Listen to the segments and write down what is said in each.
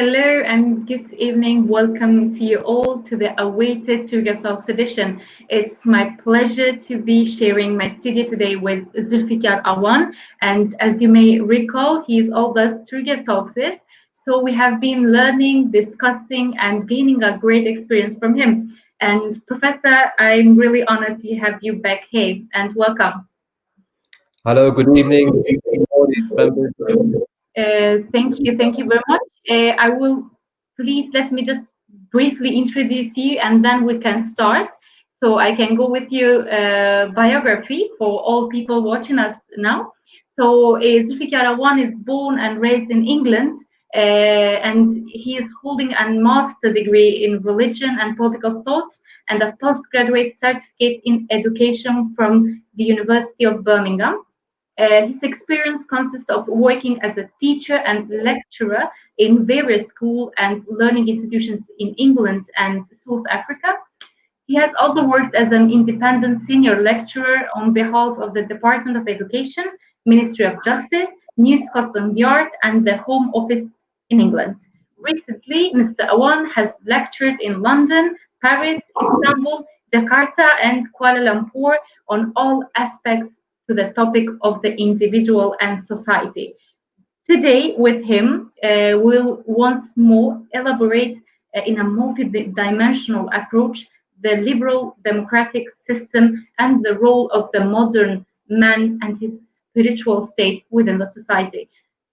Hello and good evening. Welcome to you all to the awaited Trigger Talks edition. It's my pleasure to be sharing my studio today with Zulfikar Awan. And as you may recall, he is all those Trigger Talks is. So we have been learning, discussing, and gaining a great experience from him. And Professor, I'm really honored to have you back here and welcome. Hello, good evening, audience members. Thank you very much. I will please let me just briefly introduce you and then we can start. So I can go with your biography for all people watching us now. So Zulfikar Awan is born and raised in England, and he is holding a master degree in religion and political thoughts and a postgraduate certificate in education from the University of Birmingham. His experience consists of working as a teacher and lecturer in various school and learning institutions in England and South Africa. He has also worked as an independent senior lecturer on behalf of the Department of Education, Ministry of Justice, New Scotland Yard, and the Home Office in England. Recently, Mr. Awan has lectured in London, Paris, Istanbul, Jakarta, and Kuala Lumpur on all aspects to the topic of the individual and society. Today, with him, we'll once more elaborate in a multi-dimensional approach the liberal democratic system and the role of the modern man and his spiritual state within the society.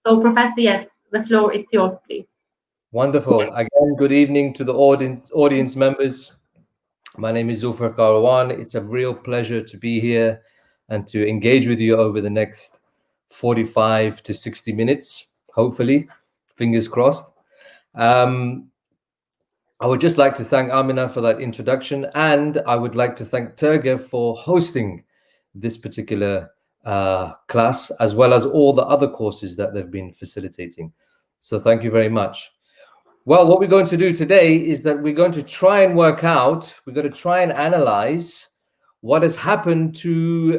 So, Professor, yes, the floor is yours, please. Wonderful. Again, good evening to the audience members. My name is Zulfikar Awan. It's a real pleasure to be here and to engage with you over the next 45 to 60 minutes, hopefully, fingers crossed. I would just like to thank Amina for that introduction, and I would like to thank Turger for hosting this particular class, as well as all the other courses that they've been facilitating. So thank you very much. Well, what we're going to do today is that we're going to try and work out, we're going to try and analyze what has happened to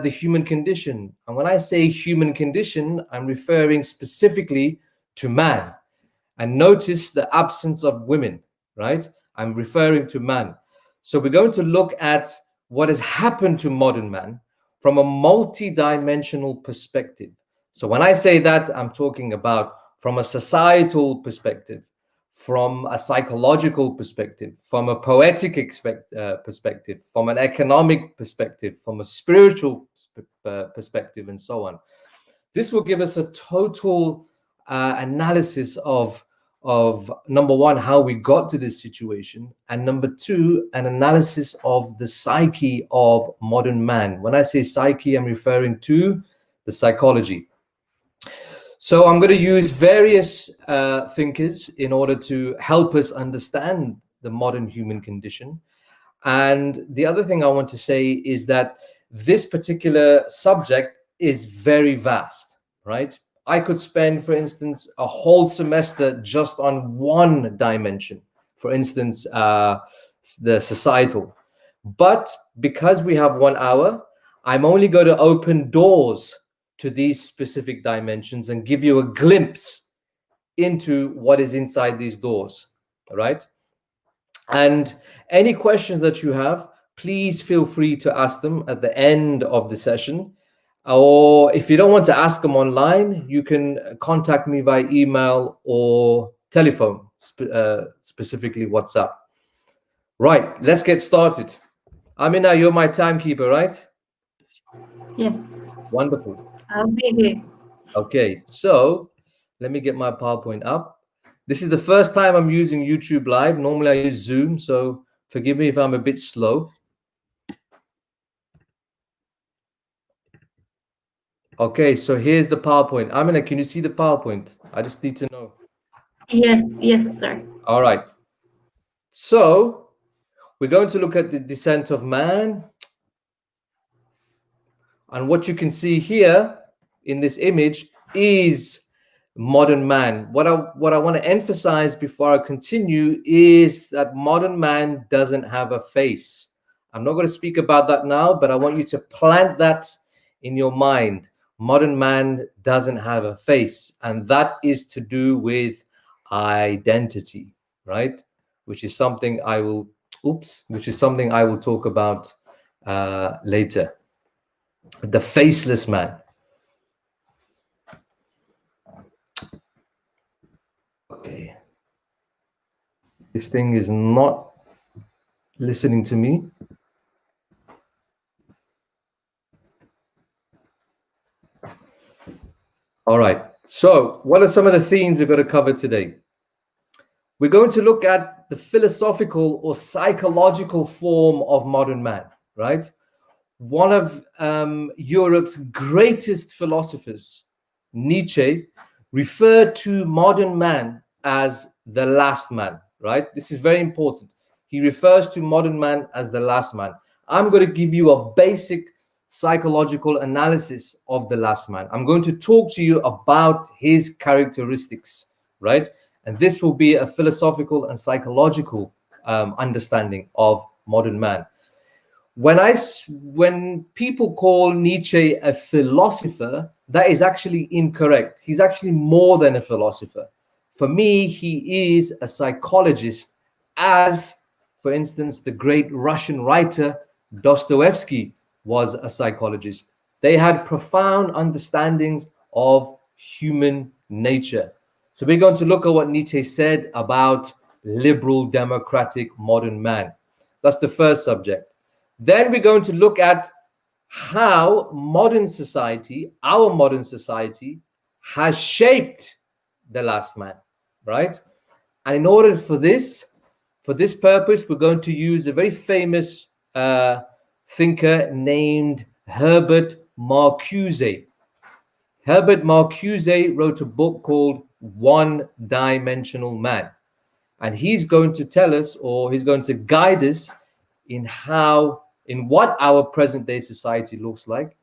the human condition. And when I say human condition, I'm referring specifically to man. And notice the absence of women, right? I'm referring to man. So we're going to look at what has happened to modern man from a multi-dimensional perspective. So when I say that, I'm talking about from a societal perspective, from a psychological perspective, from a poetic perspective, from an economic perspective, from a spiritual perspective, and so on. This will give us a total analysis of number one, how we got to this situation, and number two, an analysis of the psyche of modern man. When I say psyche, I'm referring to the psychology. So I'm going to use various thinkers in order to help us understand the modern human condition. And the other thing I want to say is that this particular subject is very vast, right? I could spend, for instance, a whole semester just on one dimension, for instance, the societal. But because we have 1 hour, I'm only going to open doors to these specific dimensions and give you a glimpse into what is inside these doors, all right? And any questions that you have, please feel free to ask them at the end of the session. Or if you don't want to ask them online, you can contact me by email or telephone, specifically WhatsApp. Right, let's get started. Amina, you're my timekeeper, right? Yes. Wonderful. I'll be here. Okay, so let me get my PowerPoint up. This is the first time I'm using YouTube Live. Normally I use Zoom, so forgive me if I'm a bit slow. Okay, so here's the PowerPoint. Amina, can you see the PowerPoint? I just need to know. Yes, sir. All right. So we're going to look at the descent of man. And what you can see here in this image is modern man. What I want to emphasize before I continue is that modern man doesn't have a face. I'm not going to speak about that now, but I want you to plant that in your mind. Modern man doesn't have a face, and that is to do with identity, right? Which is something I will talk about later. The faceless man. Okay. This thing is not listening to me. All right. So what are some of the themes we're going to cover today? We're going to look at the philosophical or psychological form of modern man, right? One of Europe's greatest philosophers, Nietzsche, referred to modern man as the last man, right? This is very important. He refers to modern man as the last man. I'm going to give you a basic psychological analysis of the last man. I'm going to talk to you about his characteristics, right? And this will be a philosophical and psychological understanding of modern man. When people call Nietzsche a philosopher, that is actually incorrect. He's actually more than a philosopher. For me, he is a psychologist, as, for instance, the great Russian writer Dostoevsky was a psychologist. They had profound understandings of human nature. So we're going to look at what Nietzsche said about liberal, democratic, modern man. That's the first subject. Then we're going to look at how modern society, our modern society, has shaped the last man, right? And in order for this purpose, we're going to use a very famous thinker named Herbert Marcuse. Herbert Marcuse wrote a book called One Dimensional Man. And he's going to tell us, or he's going to guide us in what our present day society looks like,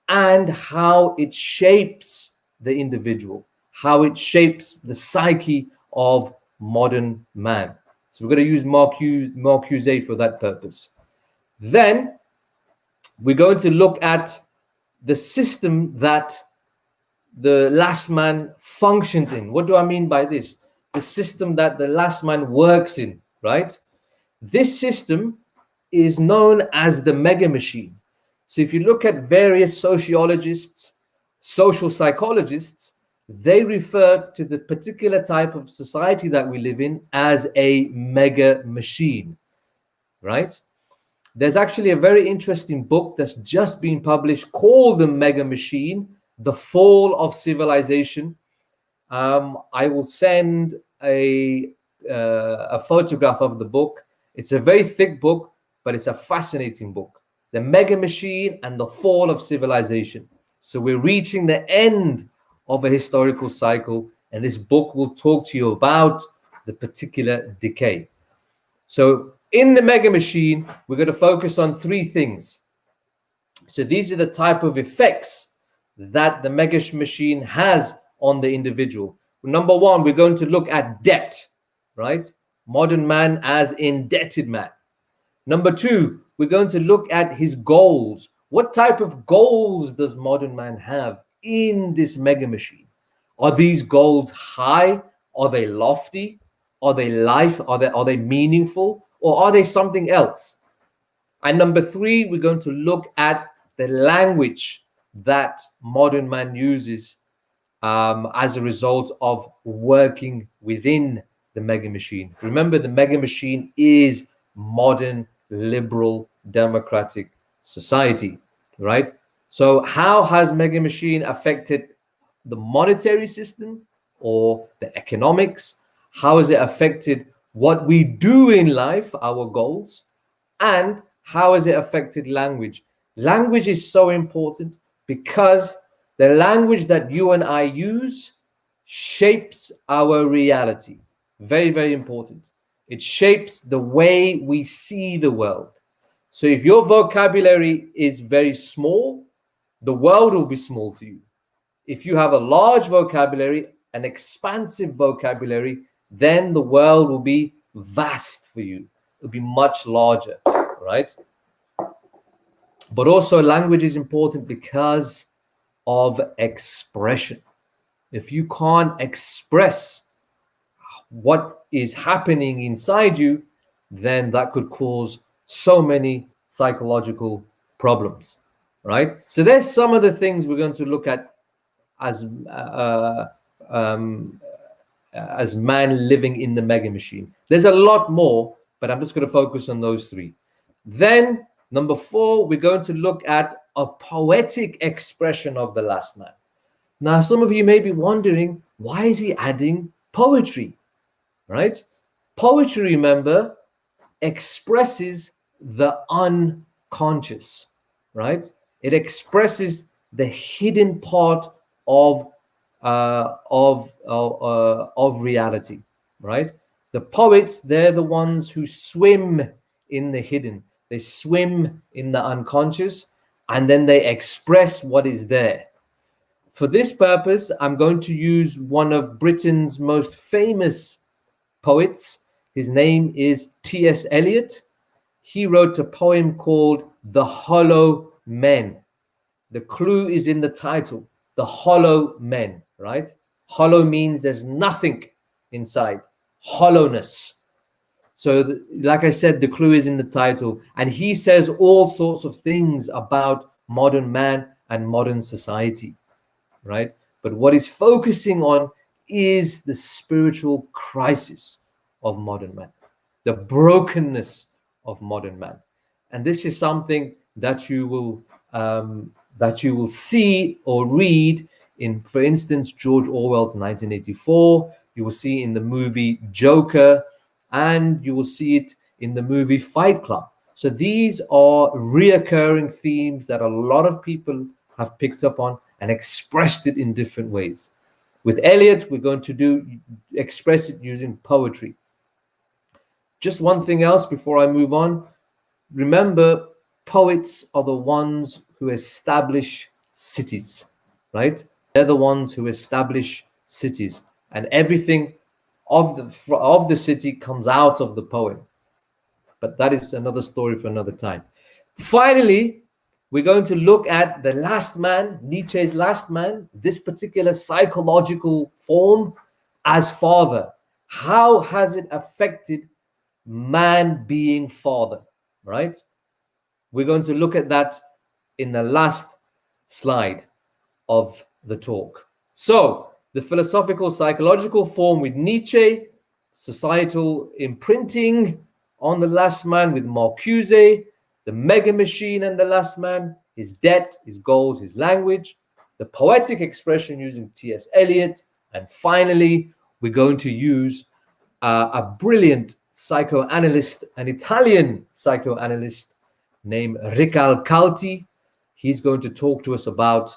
and how it shapes the individual, how it shapes the psyche of modern man. So we're going to use Marcuse for that purpose. Then we're going to look at the system that the last man functions in. What do I mean by this? The system that the last man works in, right? This system is known as the mega machine. So if you look at various sociologists, social psychologists, they refer to the particular type of society that we live in as a mega machine, right? There's actually a very interesting book that's just been published called The Mega Machine, The Fall of Civilization. I will send a photograph of the book. It's a very thick book, but it's a fascinating book. The Mega Machine and the Fall of Civilization. So we're reaching the end of a historical cycle, and this book will talk to you about the particular decay. So in the Mega Machine, we're going to focus on three things. So these are the type of effects that the Mega Machine has on the individual. Number one, we're going to look at debt, right? Modern man as indebted man. Number two, we're going to look at his goals. What type of goals does modern man have in this mega machine? Are these goals high? Are they lofty? Are they life? Are they meaningful? Or are they something else? And number three, we're going to look at the language that modern man uses as a result of working within the mega machine. Remember, the mega machine is modern, liberal, democratic society, right? So how has mega machine affected the monetary system or the economics? How has it affected what we do in life, our goals? And how has it affected language? Language is so important because the language that you and I use shapes our reality. Very, very important. It shapes the way we see the world. So if your vocabulary is very small, the world will be small to you. If you have a large vocabulary, an expansive vocabulary, then the world will be vast for you. It'll be much larger, right? But also language is important because of expression. If you can't express what is happening inside you, then that could cause so many psychological problems, right? So there's some of the things we're going to look at as man living in the mega machine. There's a lot more, but I'm just going to focus on those three. Then number 4, we're going to look at a poetic expression of the last man. Now, some of you may be wondering, why is he adding poetry, right? Poetry, remember, expresses the unconscious, right? It expresses the hidden part of reality, right? The poets, they're the ones who swim in the hidden. They swim in the unconscious, and then they express what is there. For this purpose, I'm going to use one of Britain's most famous poets. His name is T.S. Eliot. He wrote a poem called The Hollow Men. The clue is in the title, The Hollow Men, right? Hollow means there's nothing inside, hollowness. So, like I said, the clue is in the title. And he says all sorts of things about modern man and modern society, right? But what he's focusing on is the spiritual crisis of modern man, the brokenness of modern man. And this is something that you will see or read in, for instance, George Orwell's 1984. You will see in the movie Joker, and you will see it in the movie Fight Club. So these are reoccurring themes that a lot of people have picked up on and expressed it in different ways. With Eliot, we're going to express it using poetry. Just one thing else before I move on. Remember, poets are the ones who establish cities, right? They're the ones who establish cities, and everything of the city comes out of the poem. But that is another story for another time. Finally, we're going to look at the last man, Nietzsche's last man, this particular psychological form as father. How has it affected man being father, right? We're going to look at that in the last slide of the talk. So, the philosophical psychological form with Nietzsche, societal imprinting on the last man with Marcuse, the mega machine and the last man, his debt, his goals, his language, the poetic expression using T.S. Eliot, and finally, we're going to use a brilliant psychoanalyst, an Italian psychoanalyst named Recalcalti. He's going to talk to us about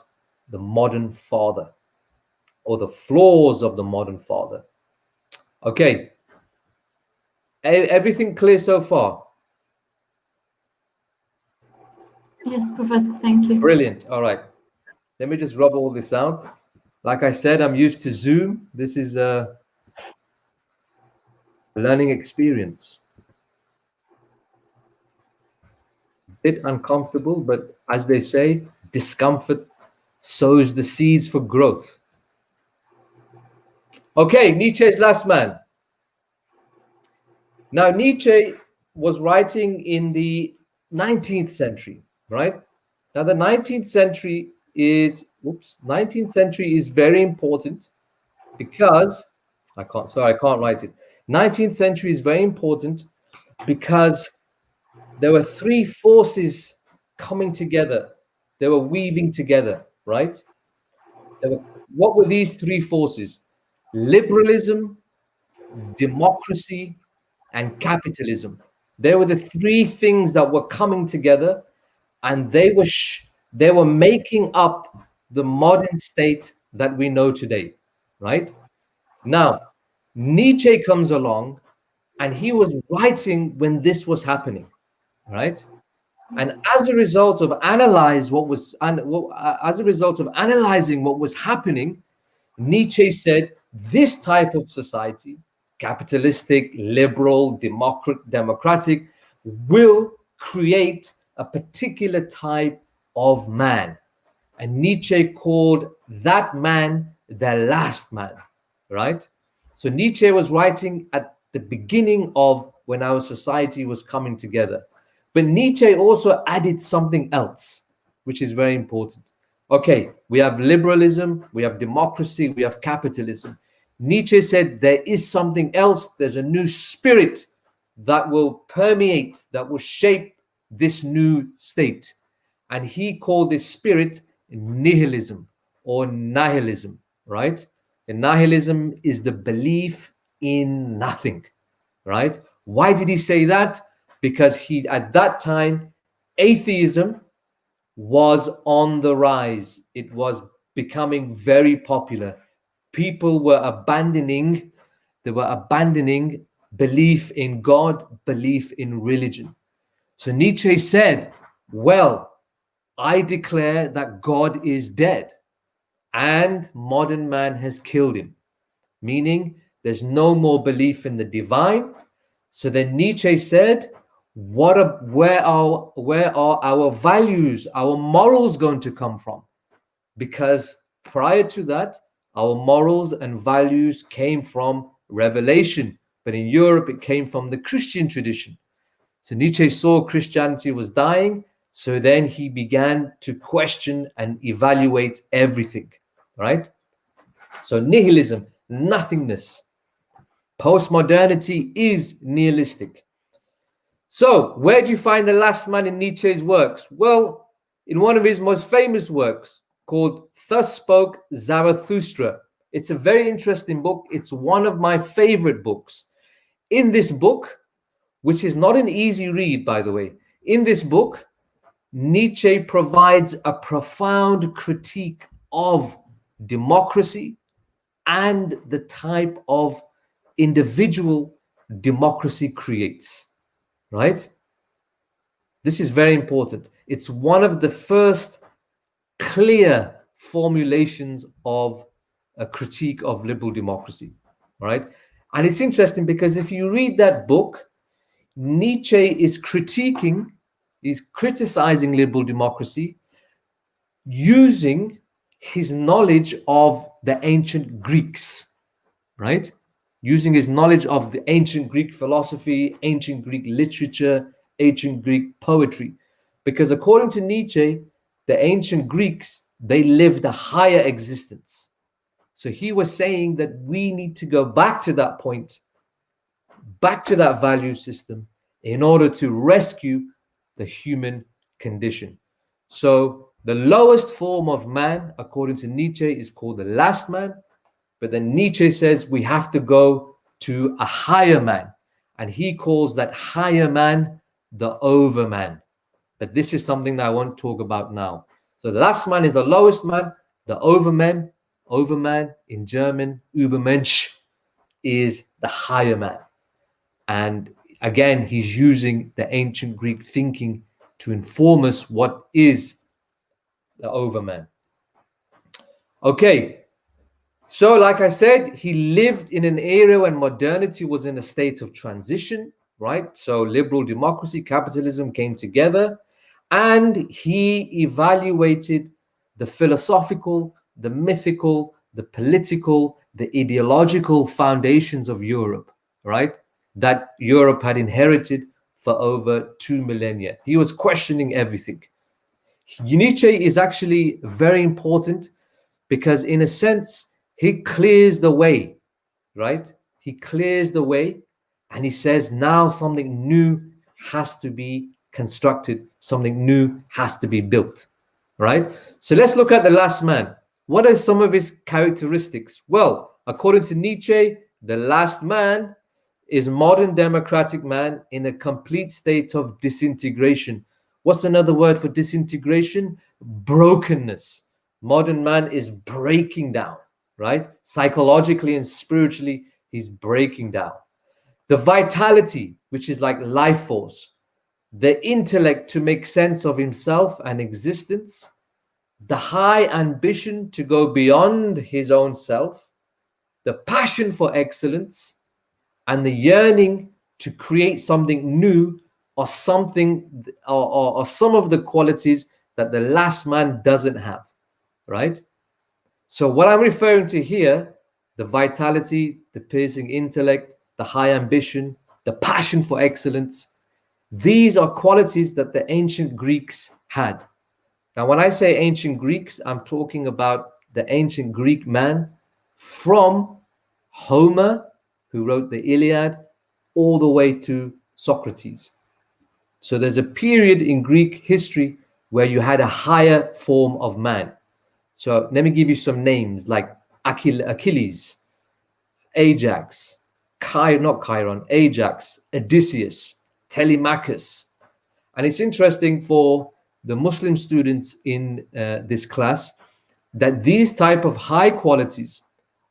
the modern father, or the flaws of the modern father. Okay. Everything clear so far? Yes, Professor, thank you. Brilliant. All right. Let me just rub all this out. Like I said, I'm used to Zoom. This is a learning experience. A bit uncomfortable, but as they say, discomfort sows the seeds for growth. Okay, Nietzsche's last man. Now, Nietzsche was writing in the 19th century, right? Now, the 19th century is, 19th century is very important because, I can't write it. 19th century is very important because there were three forces coming together. They were weaving together, right? What were these three forces? Liberalism, democracy, and capitalism. They were the three things that were coming together, and they were making up the modern state that we know today, right? Now, Nietzsche comes along, and he was writing when this was happening, right? And as a result of analyzing what was happening, Nietzsche said this type of society, capitalistic, liberal, democratic, will create a particular type of man. And Nietzsche called that man the last man, right? So Nietzsche was writing at the beginning of when our society was coming together. But Nietzsche also added something else, which is very important. Okay, we have liberalism, we have democracy, we have capitalism. Nietzsche said there is something else, there's a new spirit that will permeate, that will shape this new state. And he called this spirit nihilism or nihilism, right? And nihilism is the belief in nothing, right? Why did he say that? Because he, at that time, atheism was on the rise. It was becoming very popular. People were abandoning, belief in God, belief in religion. So Nietzsche said, well, I declare that God is dead and modern man has killed him, meaning there's no more belief in the divine. So then Nietzsche said, where are our values, our morals going to come from? Because prior to that, our morals and values came from revelation, but in Europe it came from the Christian tradition. So Nietzsche saw Christianity was dying, so then he began to question and evaluate everything, right? So nihilism, nothingness. Postmodernity is nihilistic. So where do you find the last man in Nietzsche's works? Well, in one of his most famous works called Thus Spoke Zarathustra. It's a very interesting book. It's one of my favorite books. In this book, which is not an easy read, by the way, in this book, Nietzsche provides a profound critique of democracy and the type of individual democracy creates, right? This is very important. It's one of the first clear formulations of a critique of liberal democracy, right? And it's interesting because if you read that book, Nietzsche is criticizing liberal democracy using his knowledge of the ancient Greeks, right? Using his knowledge of the ancient Greek philosophy, ancient Greek literature, ancient Greek poetry. Because according to Nietzsche, the ancient Greeks, they lived a higher existence. So he was saying that we need to go back to that point, back to that value system in order to rescue the human condition. So the lowest form of man, according to Nietzsche, is called the last man. But then Nietzsche says we have to go to a higher man. And he calls that higher man the overman. But this is something that I won't talk about now. So the last man is the lowest man. The overman in German, Übermensch, is the higher man. And again, he's using the ancient Greek thinking to inform us what is the overman. Okay, so like I said, he lived in an era when modernity was in a state of transition, right? So liberal democracy, capitalism came together, and he evaluated the philosophical, the mythical, the political, the ideological foundations of Europe, right? That Europe had inherited for over 2 millennia. He was questioning everything. Nietzsche is actually very important because in a sense, he clears the way, right? He clears the way and he says now something new has to be constructed, something new has to be built, right? So let's look at the last man. What are some of his characteristics? Well, according to Nietzsche, the last man is modern democratic man in a complete state of disintegration. What's another word for disintegration? Brokenness. Modern man is breaking down, right? Psychologically and spiritually, he's breaking down. The vitality, which is like life force, the intellect to make sense of himself and existence, the high ambition to go beyond his own self, the passion for excellence, and the yearning to create something new or something or some of the qualities that the last man doesn't have, right? So what I'm referring to here, the vitality, the piercing intellect, the high ambition, the passion for excellence. These are qualities that the ancient Greeks had. Now, when I say ancient Greeks, I'm talking about the ancient Greek man from Homer, who wrote the Iliad, all the way to Socrates. So there's a period in Greek history where you had a higher form of man. So let me give you some names like Achilles, Ajax, not Chiron, Ajax, Odysseus, Telemachus. And it's interesting for the Muslim students in this class that these type of high qualities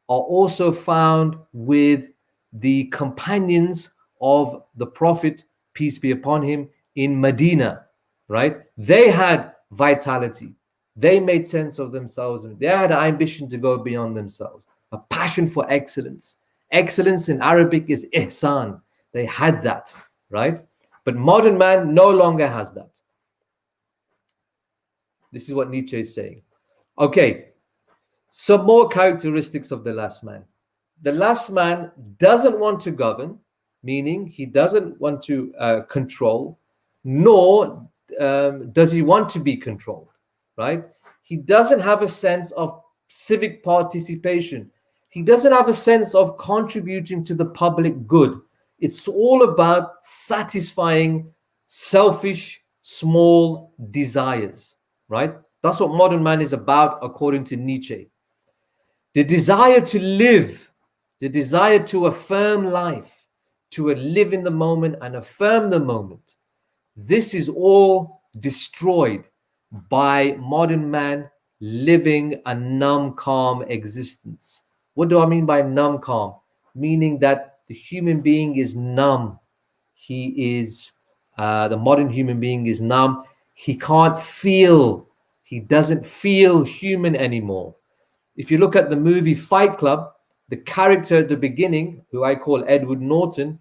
are also found with the companions of the Prophet, peace be upon him, in Medina, right? They had vitality. They made sense of themselves. They had an ambition to go beyond themselves, a passion for excellence. Excellence in Arabic is ihsan. They had that, right? But modern man no longer has that. This is what Nietzsche is saying. Okay, some more characteristics of the last man. The last man doesn't want to govern, meaning he doesn't want to control, nor does he want to be controlled, right? He doesn't have a sense of civic participation. He doesn't have a sense of contributing to the public good. It's all about satisfying selfish, small desires, right? That's what modern man is about, according to Nietzsche. The desire to live, the desire to affirm life, to live in the moment and affirm the moment. This is all destroyed by modern man living a numb, calm existence. What do I mean by numb, calm? Meaning that the human being is numb. He is, the modern human being is numb. He can't feel. He doesn't feel human anymore. If you look at the movie Fight Club, the character at the beginning, who I call Edward Norton,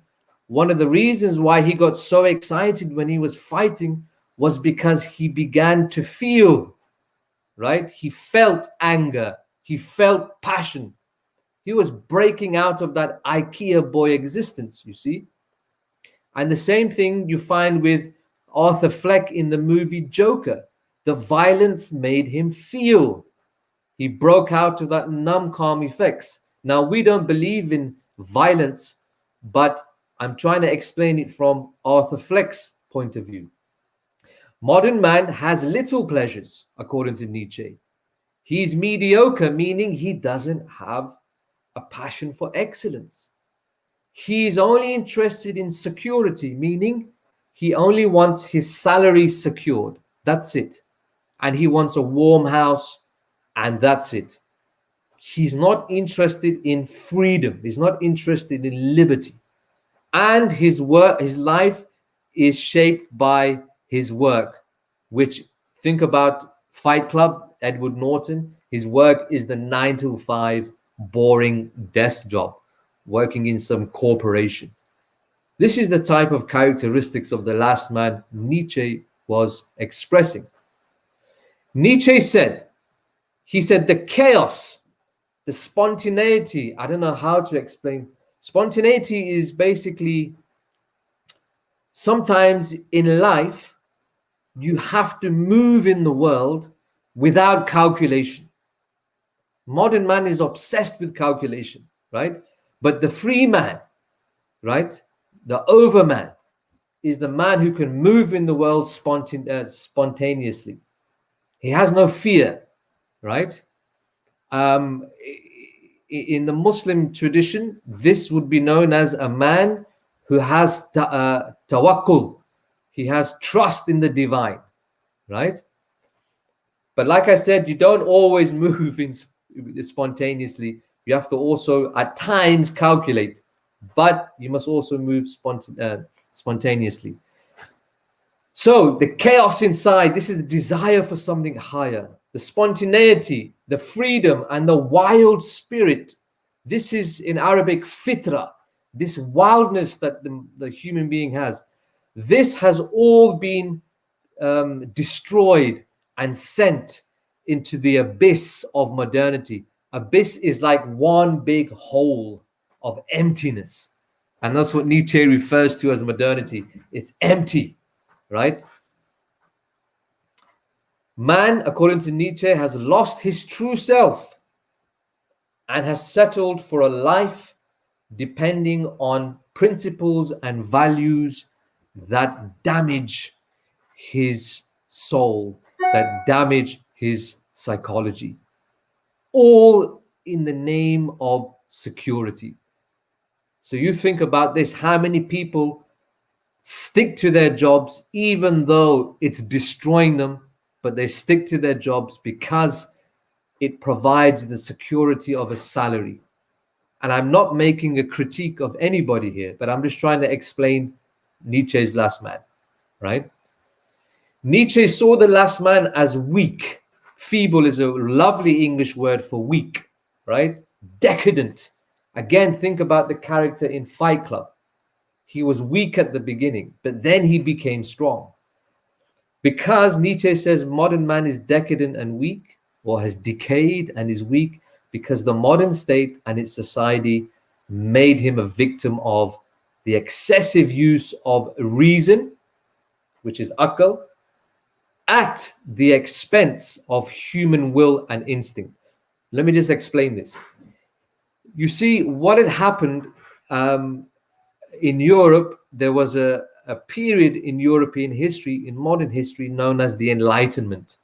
one of the reasons why he got so excited when he was fighting was because he began to feel, right? He felt anger. He felt passion. He was breaking out of that IKEA boy existence, you see? And the same thing you find with Arthur Fleck in the movie Joker. The violence made him feel. He broke out of that numb, calm effects. Now, we don't believe in violence, but I'm trying to explain it from Arthur Fleck's point of view. Modern man has little pleasures, according to Nietzsche. He's mediocre, meaning he doesn't have a passion for excellence. He's only interested in security, meaning he only wants his salary secured. That's it. And he wants a warm house, and that's it. He's not interested in freedom. He's not interested in liberty. And his work, his life is shaped by his work, which, think about Fight Club, Edward Norton. His work is the 9 to 5 boring desk job, working in some corporation. This is the type of characteristics of the last man Nietzsche was expressing. Nietzsche said, the chaos, the spontaneity, I don't know how to explain. Spontaneity is basically, sometimes in life, you have to move in the world without calculation. Modern man is obsessed with calculation, right? But the free man, right? The overman is the man who can move in the world spontaneously. He has no fear, right? In the Muslim tradition, this would be known as a man who has tawakkul. He has trust in the divine, right? But like I said, you don't always move in spontaneously. You have to also at times calculate, but you must also move spontaneously. So the chaos inside, this is the desire for something higher. The spontaneity, the freedom, and the wild spirit. This is in Arabic fitra, this wildness that the human being has. This has all been destroyed and sent into the abyss of modernity, Abyss is like one big hole of emptiness. And that's what Nietzsche refers to as modernity. It's empty, right? Man, according to Nietzsche, has lost his true self and has settled for a life depending on principles and values that damage his soul, that damage his psychology, all in the name of security. So you think about this, how many people stick to their jobs even though it's destroying them, but they stick to their jobs because it provides the security of a salary. And I'm not making a critique of anybody here, but I'm just trying to explain Nietzsche's Last Man, right? Nietzsche saw the last man as weak. Feeble is a lovely English word for weak, right? Decadent. Again, think about the character in Fight Club. He was weak at the beginning, but then he became strong. Because Nietzsche says modern man is decadent and weak, or has decayed and is weak, because the modern state and its society made him a victim of the excessive use of reason, which is akal, at the expense of human will and instinct. Let me just explain this. You see, what had happened in Europe, there was a period in European history, in modern history, known as the Enlightenment.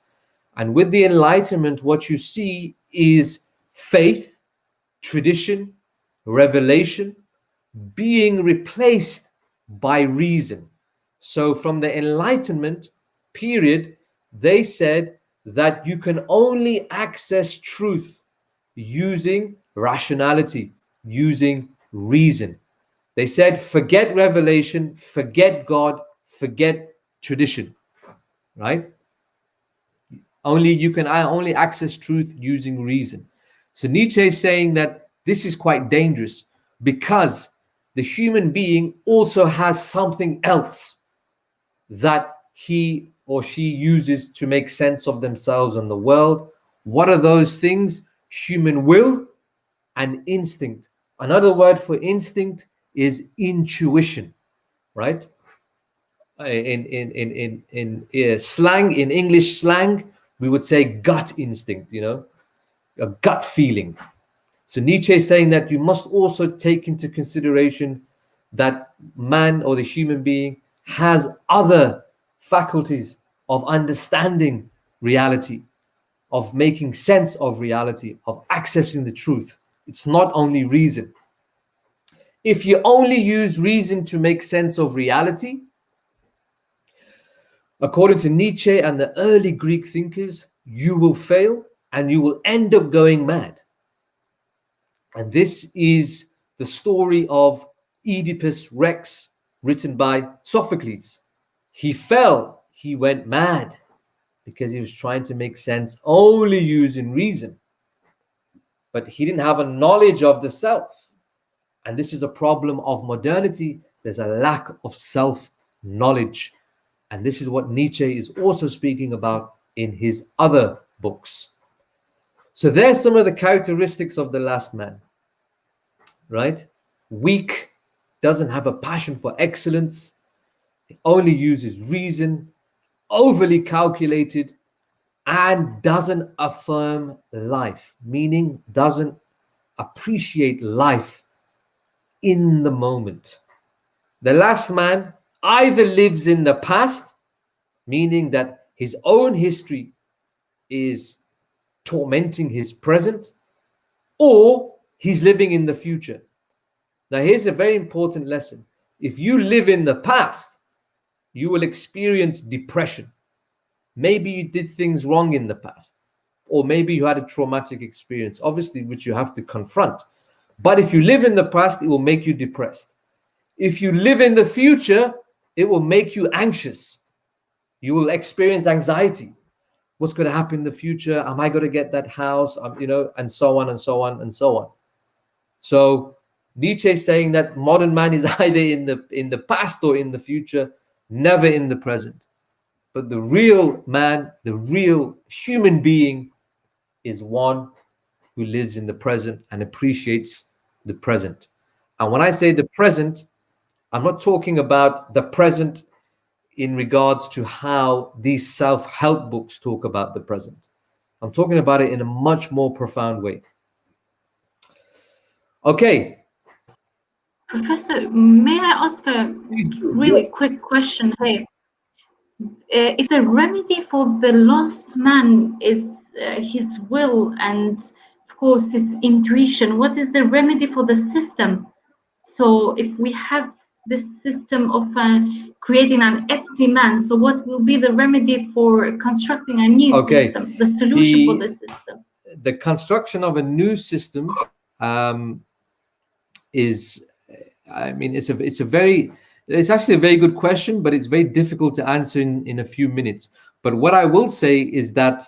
And with the Enlightenment, what you see is faith, tradition, revelation being replaced by reason. So from the Enlightenment period, they said that you can only access truth using rationality, using reason. They said, forget revelation, forget God, forget tradition, right? You can only access truth using reason. So Nietzsche is saying that this is quite dangerous because the human being also has something else that he or she uses to make sense of themselves and the world. What are those things? Human will and instinct. Another word for instinct is intuition, right? In slang, in English slang, we would say gut instinct, a gut feeling. So Nietzsche is saying that you must also take into consideration that man or the human being has other faculties of understanding reality, of making sense of reality, of accessing the truth. It's not only reason. If you only use reason to make sense of reality, according to Nietzsche and the early Greek thinkers, you will fail and you will end up going mad. And this is the story of Oedipus Rex, written by Sophocles. He fell, he went mad because he was trying to make sense only using reason. But he didn't have a knowledge of the self. And this is a problem of modernity. There's a lack of self-knowledge. And this is what Nietzsche is also speaking about in his other books. So there's some of the characteristics of the last man, right? Weak, doesn't have a passion for excellence, only uses reason, overly calculated, and doesn't affirm life, meaning doesn't appreciate life in the moment. The last man either lives in the past, meaning that his own history is tormenting his present, or he's living in the future. Now, here's a very important lesson. If you live in the past, you will experience depression. Maybe you did things wrong in the past, or maybe you had a traumatic experience, obviously, which you have to confront. But if you live in the past, it will make you depressed. If you live in the future, it will make you anxious. You will experience anxiety. What's going to happen in the future? Am I going to get that house? And so on and so on and so on. So Nietzsche is saying that modern man is either in the past or in the future, never in the present. But the real man, the real human being, is one who lives in the present and appreciates the present. And when I say the present, I'm not talking about the present in regards to how these self-help books talk about the present. I'm talking about it in a much more profound way. Okay. Professor, may I ask a really quick question here? If the remedy for the lost man is his will and, of course, his intuition, what is the remedy for the system? So if we have this system of creating an empty man, so what will be the remedy for constructing a new system, the solution for the system? The construction of a new system is, I mean, it's actually a very good question, but it's very difficult to answer in a few minutes. But what I will say is that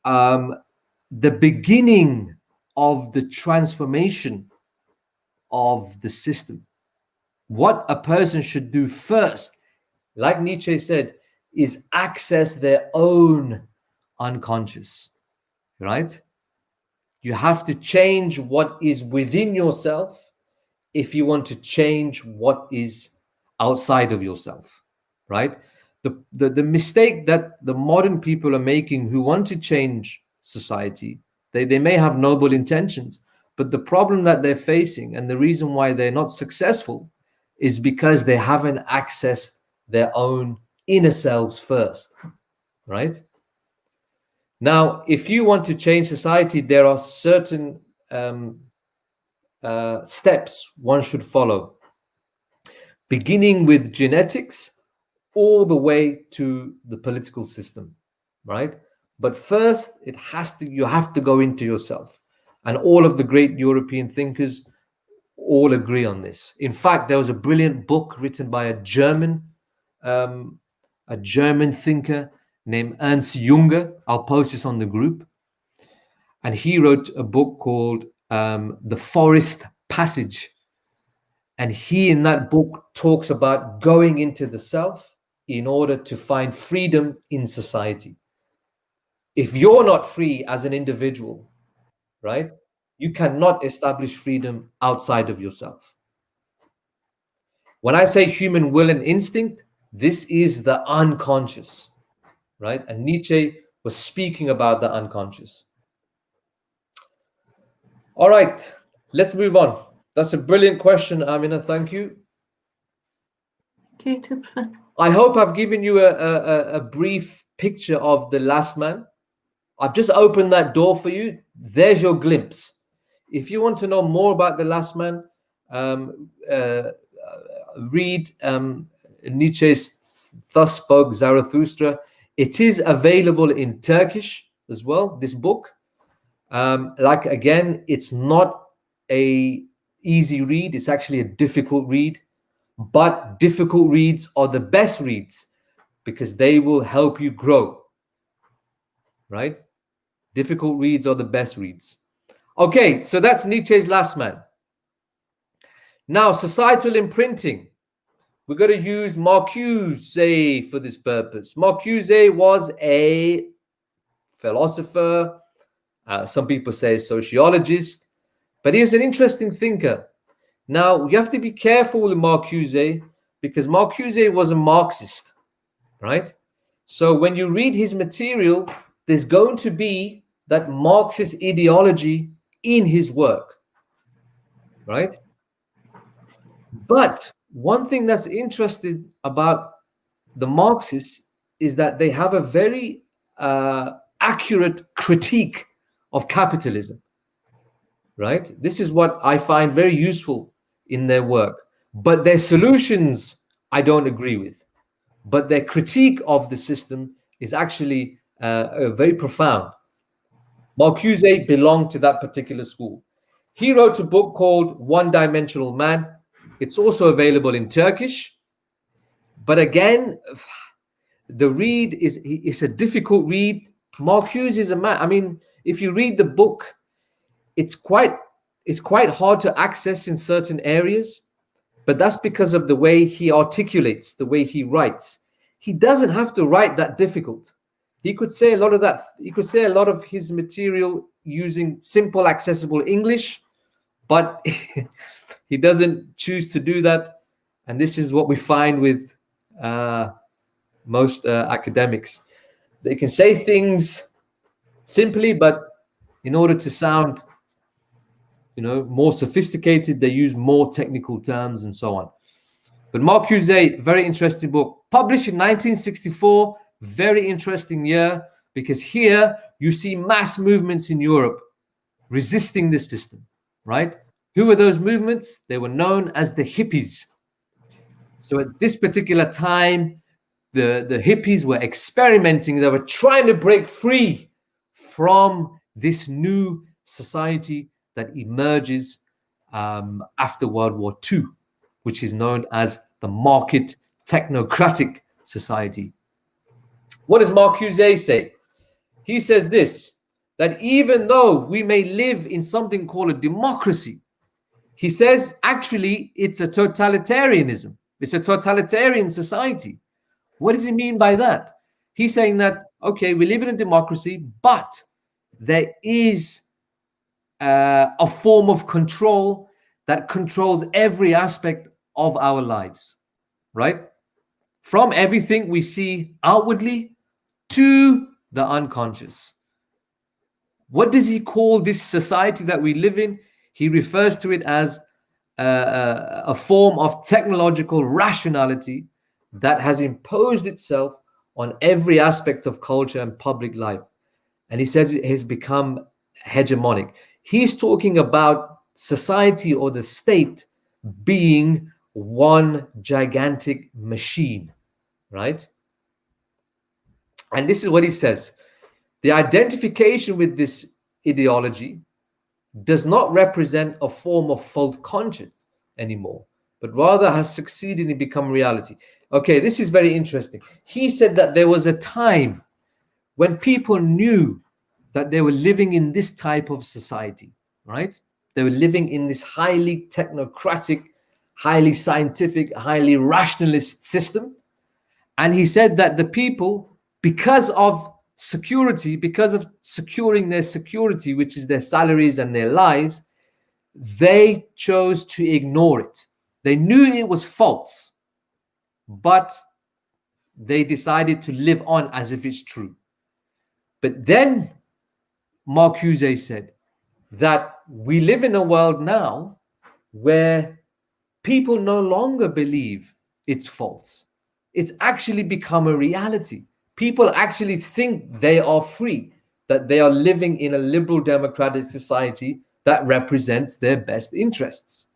the beginning of the transformation of the system, what a person should do first, like Nietzsche said, is access their own unconscious, right? You have to change what is within yourself if you want to change what is outside of yourself, right? The mistake that the modern people are making who want to change society, they may have noble intentions, but the problem that they're facing and the reason why they're not successful is because they haven't accessed their own inner selves first, right? Now, if you want to change society, there are certain steps one should follow, beginning with genetics all the way to the political system, right? But first, you have to go into yourself. And all of the great European thinkers all agree on this. In fact, there was a brilliant book written by a German thinker named Ernst Junger. I'll post this on the group. And he wrote a book called The Forest Passage. And he, in that book, talks about going into the self in order to find freedom in society. If you're not free as an individual, right, you cannot establish freedom outside of yourself. When I say human will and instinct, this is the unconscious, right? And Nietzsche was speaking about the unconscious. All right, let's move on. That's a brilliant question, Amina. Thank you. Okay, too, Professor. I hope I've given you a brief picture of The Last Man. I've just opened that door for you. There's your glimpse. If you want to know more about The Last Man, read Nietzsche's Thus Spoke Zarathustra. It is available in Turkish as well, this book. Again, it's not a easy read. It's actually a difficult read. But difficult reads are the best reads because they will help you grow, right? Difficult reads are the best reads. Okay, so that's Nietzsche's Last Man. Now, societal imprinting. We're going to use Marcuse for this purpose. Marcuse was a philosopher. Some people say a sociologist, but he was an interesting thinker. Now, you have to be careful with Marcuse because Marcuse was a Marxist, right? So when you read his material, there's going to be that Marxist ideology in his work, right? But one thing that's interesting about the Marxists is that they have a very accurate critique of capitalism, right? This is what I find very useful in their work. But their solutions, I don't agree with. But their critique of the system is actually very profound. Marcuse belonged to that particular school. He wrote a book called One Dimensional Man. It's also available in Turkish. But again, the read is a difficult read. Marcuse is a man. I mean, if you read the book, it's quite hard to access in certain areas, but that's because of the way he articulates, the way he writes. He doesn't have to write that difficult. He could say a lot of that. He could say a lot of his material using simple, accessible English, but he doesn't choose to do that. And this is what we find with most academics. They can say things simply, but in order to sound, more sophisticated, they use more technical terms and so on. But Marcuse, very interesting book, published in 1964, very interesting year, because here you see mass movements in Europe resisting this system, right? Who were those movements? They were known as the hippies. So at this particular time, the hippies were experimenting. They were trying to break free from this new society that emerges after World War II, which is known as the market technocratic society. What does Marcuse say? He says this, that even though we may live in something called a democracy, he says actually it's a totalitarianism. It's a totalitarian society. What does he mean by that? He's saying that, okay, we live in a democracy, but there is a form of control that controls every aspect of our lives, right? From everything we see outwardly to the unconscious. What does he call this society that we live in? He refers to it as a form of technological rationality that has imposed itself on every aspect of culture and public life. And he says it has become hegemonic. He's talking about society or the state being one gigantic machine, right? And this is what he says. The identification with this ideology does not represent a form of false conscience anymore, but rather has succeeded in becoming reality. Okay, this is very interesting. He said that there was a time when people knew that they were living in this type of society, right? They were living in this highly technocratic, highly scientific, highly rationalist system. And he said that the people, because of security, because of securing their security, which is their salaries and their lives, they chose to ignore it. They knew it was false, but they decided to live on as if it's true. But then Marcuse said that we live in a world now where people no longer believe it's false. It's actually become a reality. People actually think they are free, that they are living in a liberal democratic society that represents their best interests,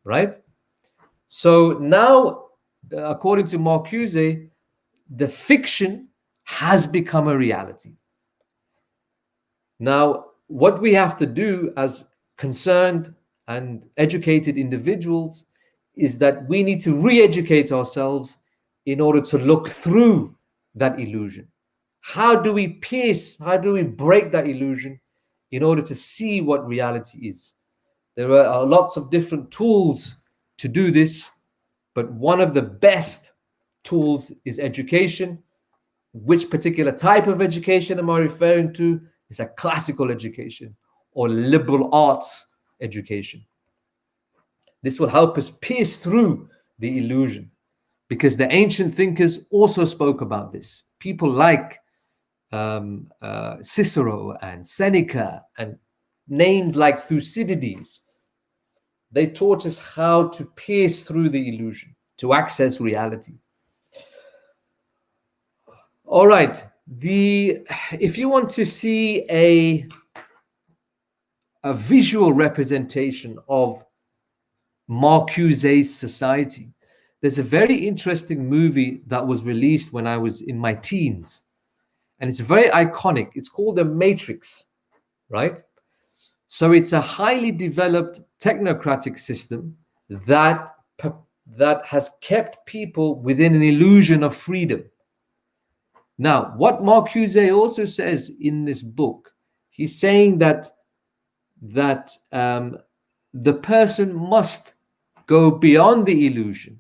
right? So now, according to Marcuse, the fiction has become a reality. Now, what we have to do as concerned and educated individuals is that we need to re-educate ourselves in order to look through that illusion. How do we break that illusion in order to see what reality is? There are lots of different tools to do this, but one of the best tools is education. Which particular type of education am I referring to? It's a classical education or liberal arts education. This will help us pierce through the illusion, because the ancient thinkers also spoke about this. People like Cicero and Seneca and names like Thucydides. They taught us how to pierce through the illusion, to access reality. All right. If you want to see a visual representation of Marcuse's society, there's a very interesting movie that was released when I was in my teens, and it's very iconic. It's called The Matrix, right? So it's a highly developed technocratic system that has kept people within an illusion of freedom. Now, what Marcuse also says in this book, he's saying that the person must go beyond the illusion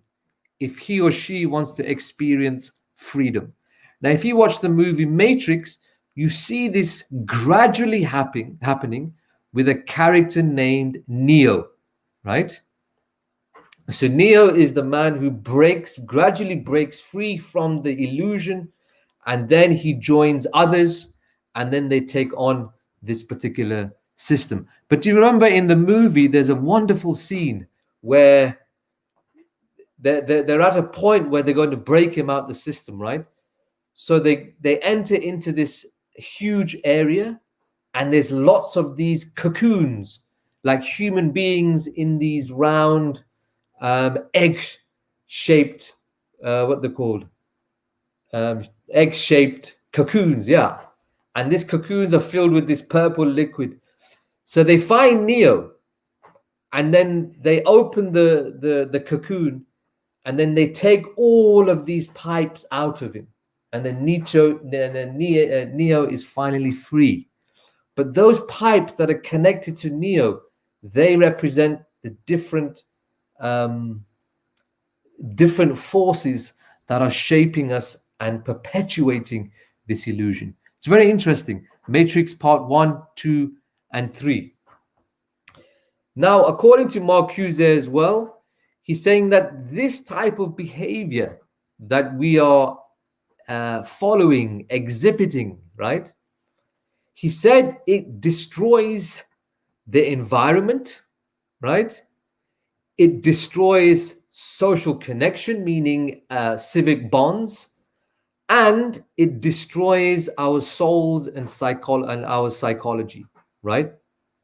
if he or she wants to experience freedom. Now, if you watch the movie Matrix, you see this gradually happening with a character named Neo, right? So Neo is the man who gradually breaks free from the illusion, and then he joins others, and then they take on this particular system. But do you remember in the movie, there's a wonderful scene where they're at a point where they're going to break him out the system, right? So they enter into this huge area, and there's lots of these cocoons, like human beings in these round egg-shaped, what they're called, egg-shaped cocoons, yeah. And these cocoons are filled with this purple liquid. So they find Neo, and then they open the cocoon, and then they take all of these pipes out of him, and then Neo is finally free. But those pipes that are connected to Neo, they represent the different forces that are shaping us and perpetuating this illusion. It's very interesting. Matrix Part 1, 2, and 3. Now, according to Marcuse as well, he's saying that this type of behavior that we are following, exhibiting, right? He said it destroys the environment, right? It destroys social connection, meaning civic bonds, and it destroys our souls and our psychology, right?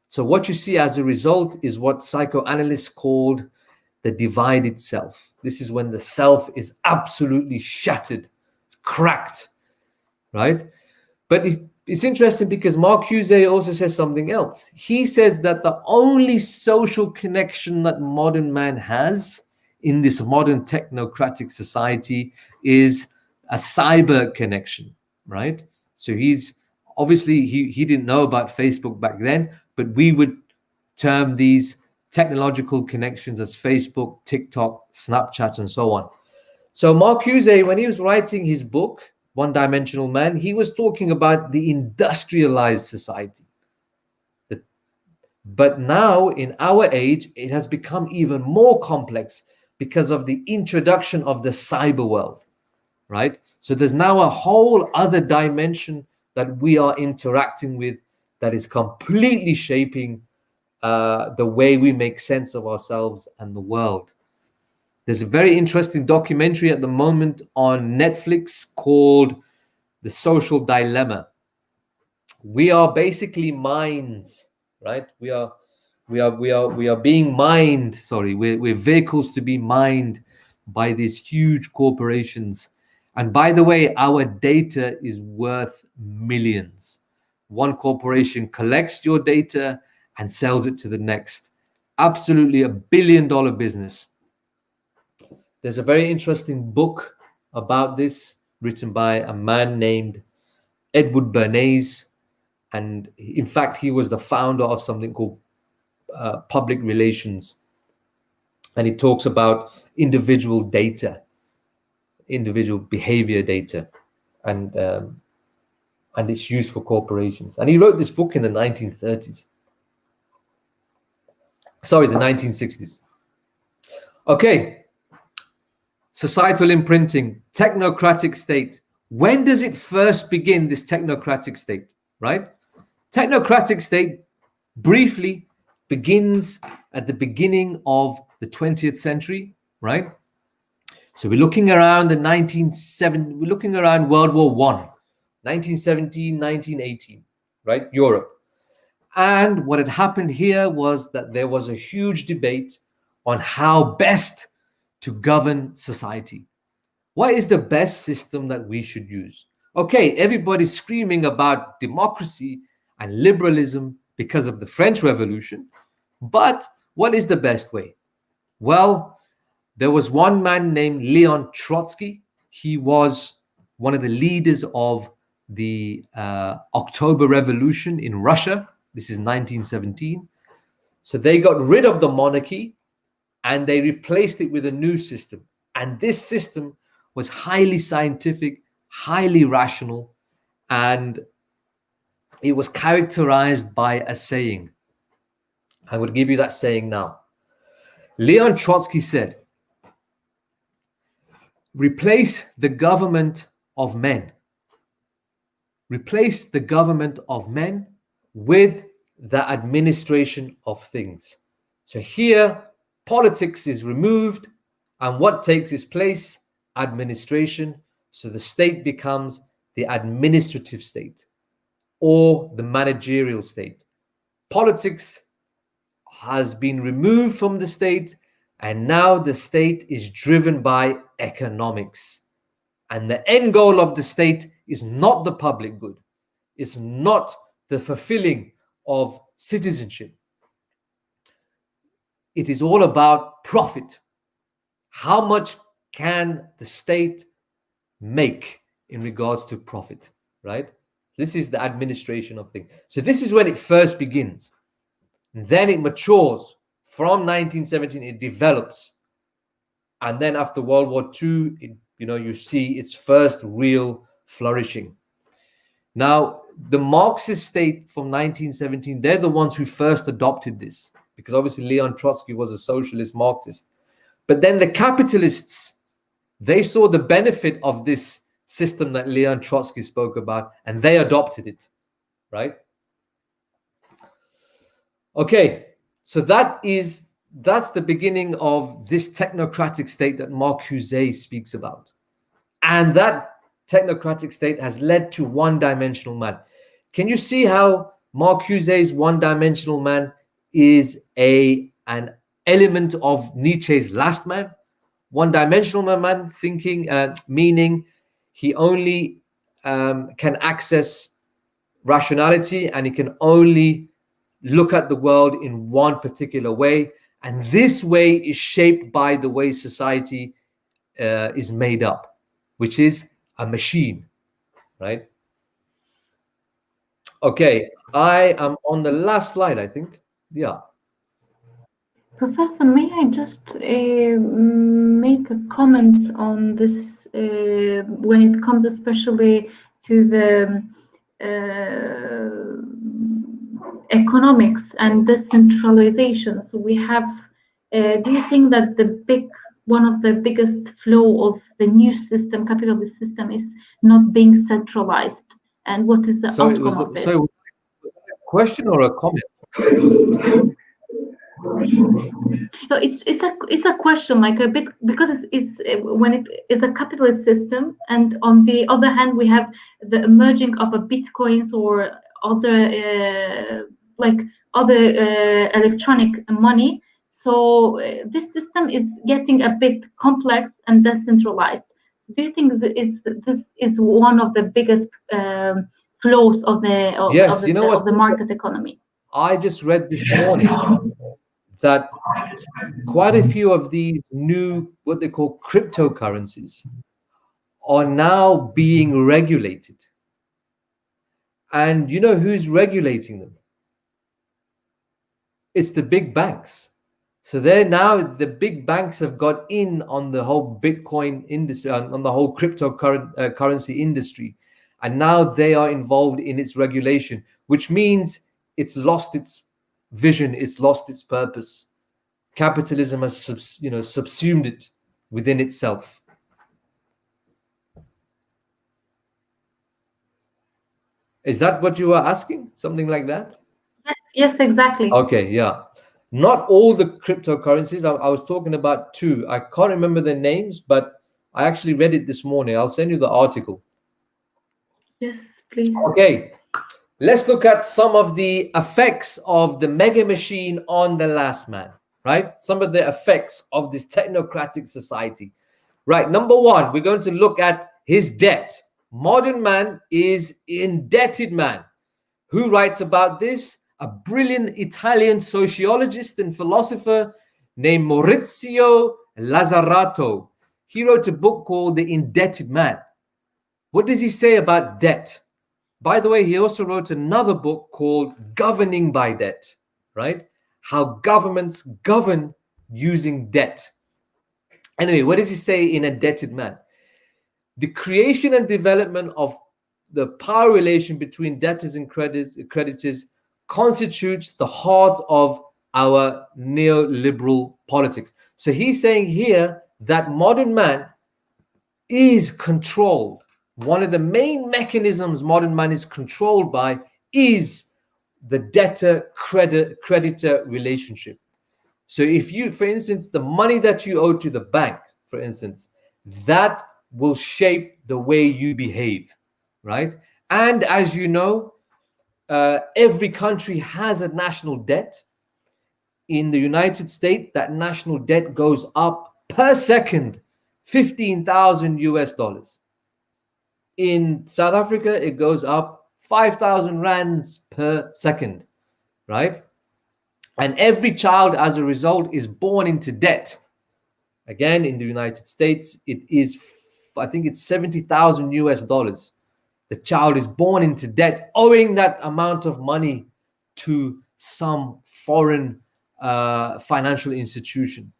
So what you see as a result is what psychoanalysts called the divided self. This is when the self is absolutely shattered, it's cracked, right? But it's interesting because Marcuse also says something else. He says that the only social connection that modern man has in this modern technocratic society is a cyber connection, right? So he's obviously, he didn't know about Facebook back then, but we would term these technological connections as Facebook, TikTok, Snapchat, and so on. So Marcuse, when he was writing his book, One Dimensional Man, he was talking about the industrialized society. But now, in our age, it has become even more complex because of the introduction of the cyber world, right? So there's now a whole other dimension that we are interacting with that is completely shaping the way we make sense of ourselves and the world. There's a very interesting documentary at the moment on Netflix called The Social Dilemma. We are basically minds, right? We are being mined. Sorry, we're vehicles to be mined by these huge corporations. And by the way, our data is worth millions. One corporation collects your data and sells it to the next. Absolutely $1 billion business. There's a very interesting book about this written by a man named Edward Bernays. And in fact, he was the founder of something called public relations. And it talks about individual data, individual behavior data, and its use for corporations. And he wrote this book in the 1930s. Sorry, the 1960s. Okay. Societal imprinting, technocratic state. When does it first begin, this technocratic state, right? Technocratic state, briefly, begins at the beginning of the 20th century, right? So we're looking around we're looking around World War I, 1917, 1918, right? Europe. And what had happened here was that there was a huge debate on how best to govern society. What is the best system that we should use? Okay, everybody's screaming about democracy and liberalism because of the French Revolution, but what is the best way? Well, there was one man named Leon Trotsky. He was one of the leaders of the October Revolution in Russia. This is 1917. So they got rid of the monarchy and they replaced it with a new system. And this system was highly scientific, highly rational, and it was characterized by a saying. I would give you that saying now. Leon Trotsky said, replace the government of men. Replace the government of men with the administration of things. So here, politics is removed, and what takes its place? Administration. So the state becomes the administrative state or the managerial state. Politics has been removed from the state, and now the state is driven by economics. And the end goal of the state is not the public good. It's not the fulfilling of citizenship. It is all about profit. How much can the state make in regards to profit, right? This is the administration of things. So this is when it first begins. And then it matures. From 1917, it develops. And then after World War II, you see its first real flourishing. Now, the Marxist state from 1917, they're the ones who first adopted this, because obviously Leon Trotsky was a socialist Marxist. But then the capitalists, they saw the benefit of this system that Leon Trotsky spoke about, and they adopted it, right? Okay, so that's the beginning of this technocratic state that Marcuse speaks about. And that technocratic state has led to one-dimensional man. Can you see how Marcuse's one-dimensional man is an element of Nietzsche's last man? One-dimensional man thinking, meaning he only can access rationality, and he can only look at the world in one particular way. And this way is shaped by the way society is made up, which is a machine, right? Okay, I am on the last slide, I think. Yeah. Professor, may I just make a comment on this when it comes especially to the economics and decentralization? So we have, do you think that one of the biggest flaw of the new system, capitalist system, is not being centralized? And what is the outcome of this? So, a question or a comment? No, it's a question, like a bit, because it's when it is a capitalist system, and on the other hand we have the emerging of a bitcoins or other electronic money. So this system is getting a bit complex and decentralized. So do you think this is one of the biggest flaws of the market economy? I just read this morning that quite a few of these new, what they call cryptocurrencies, are now being regulated. And you know who's regulating them? It's the big banks. So the big banks have got in on the whole Bitcoin industry, on the whole cryptocurrency industry. And now they are involved in its regulation, which means it's lost its vision, it's lost its purpose. Capitalism has subsumed it within itself. Is that what you are asking? Something like that? Yes, exactly. Okay, yeah. Not all the cryptocurrencies. I was talking about two. I can't remember their names, but I actually read it this morning. I'll send you the article. Yes, please. Okay. Let's look at some of the effects of the mega machine on the last man, right? Some of the effects of this technocratic society. Right, number one, we're going to look at his debt. Modern man is indebted man. Who writes about this? A brilliant Italian sociologist and philosopher named Maurizio Lazzarato. He wrote a book called The Indebted Man. What does he say about debt? By the way, he also wrote another book called Governing by Debt, right? How governments govern using debt. Anyway, what does he say in Indebted Man? The creation and development of the power relation between debtors and creditors constitutes the heart of our neoliberal politics. So he's saying here that modern man is controlled. One of the main mechanisms modern man is controlled by is the debtor-creditor relationship. So if you, for instance, the money that you owe to the bank, for instance, that will shape the way you behave, right? And as you know, every country has a national debt. In the United States, that national debt goes up per second, 15,000 US dollars. In South Africa, it goes up 5,000 rands per second, right? And every child, as a result, is born into debt. Again, in the United States, it is, I think it's 70,000 US dollars. The child is born into debt, owing that amount of money to some foreign financial institution.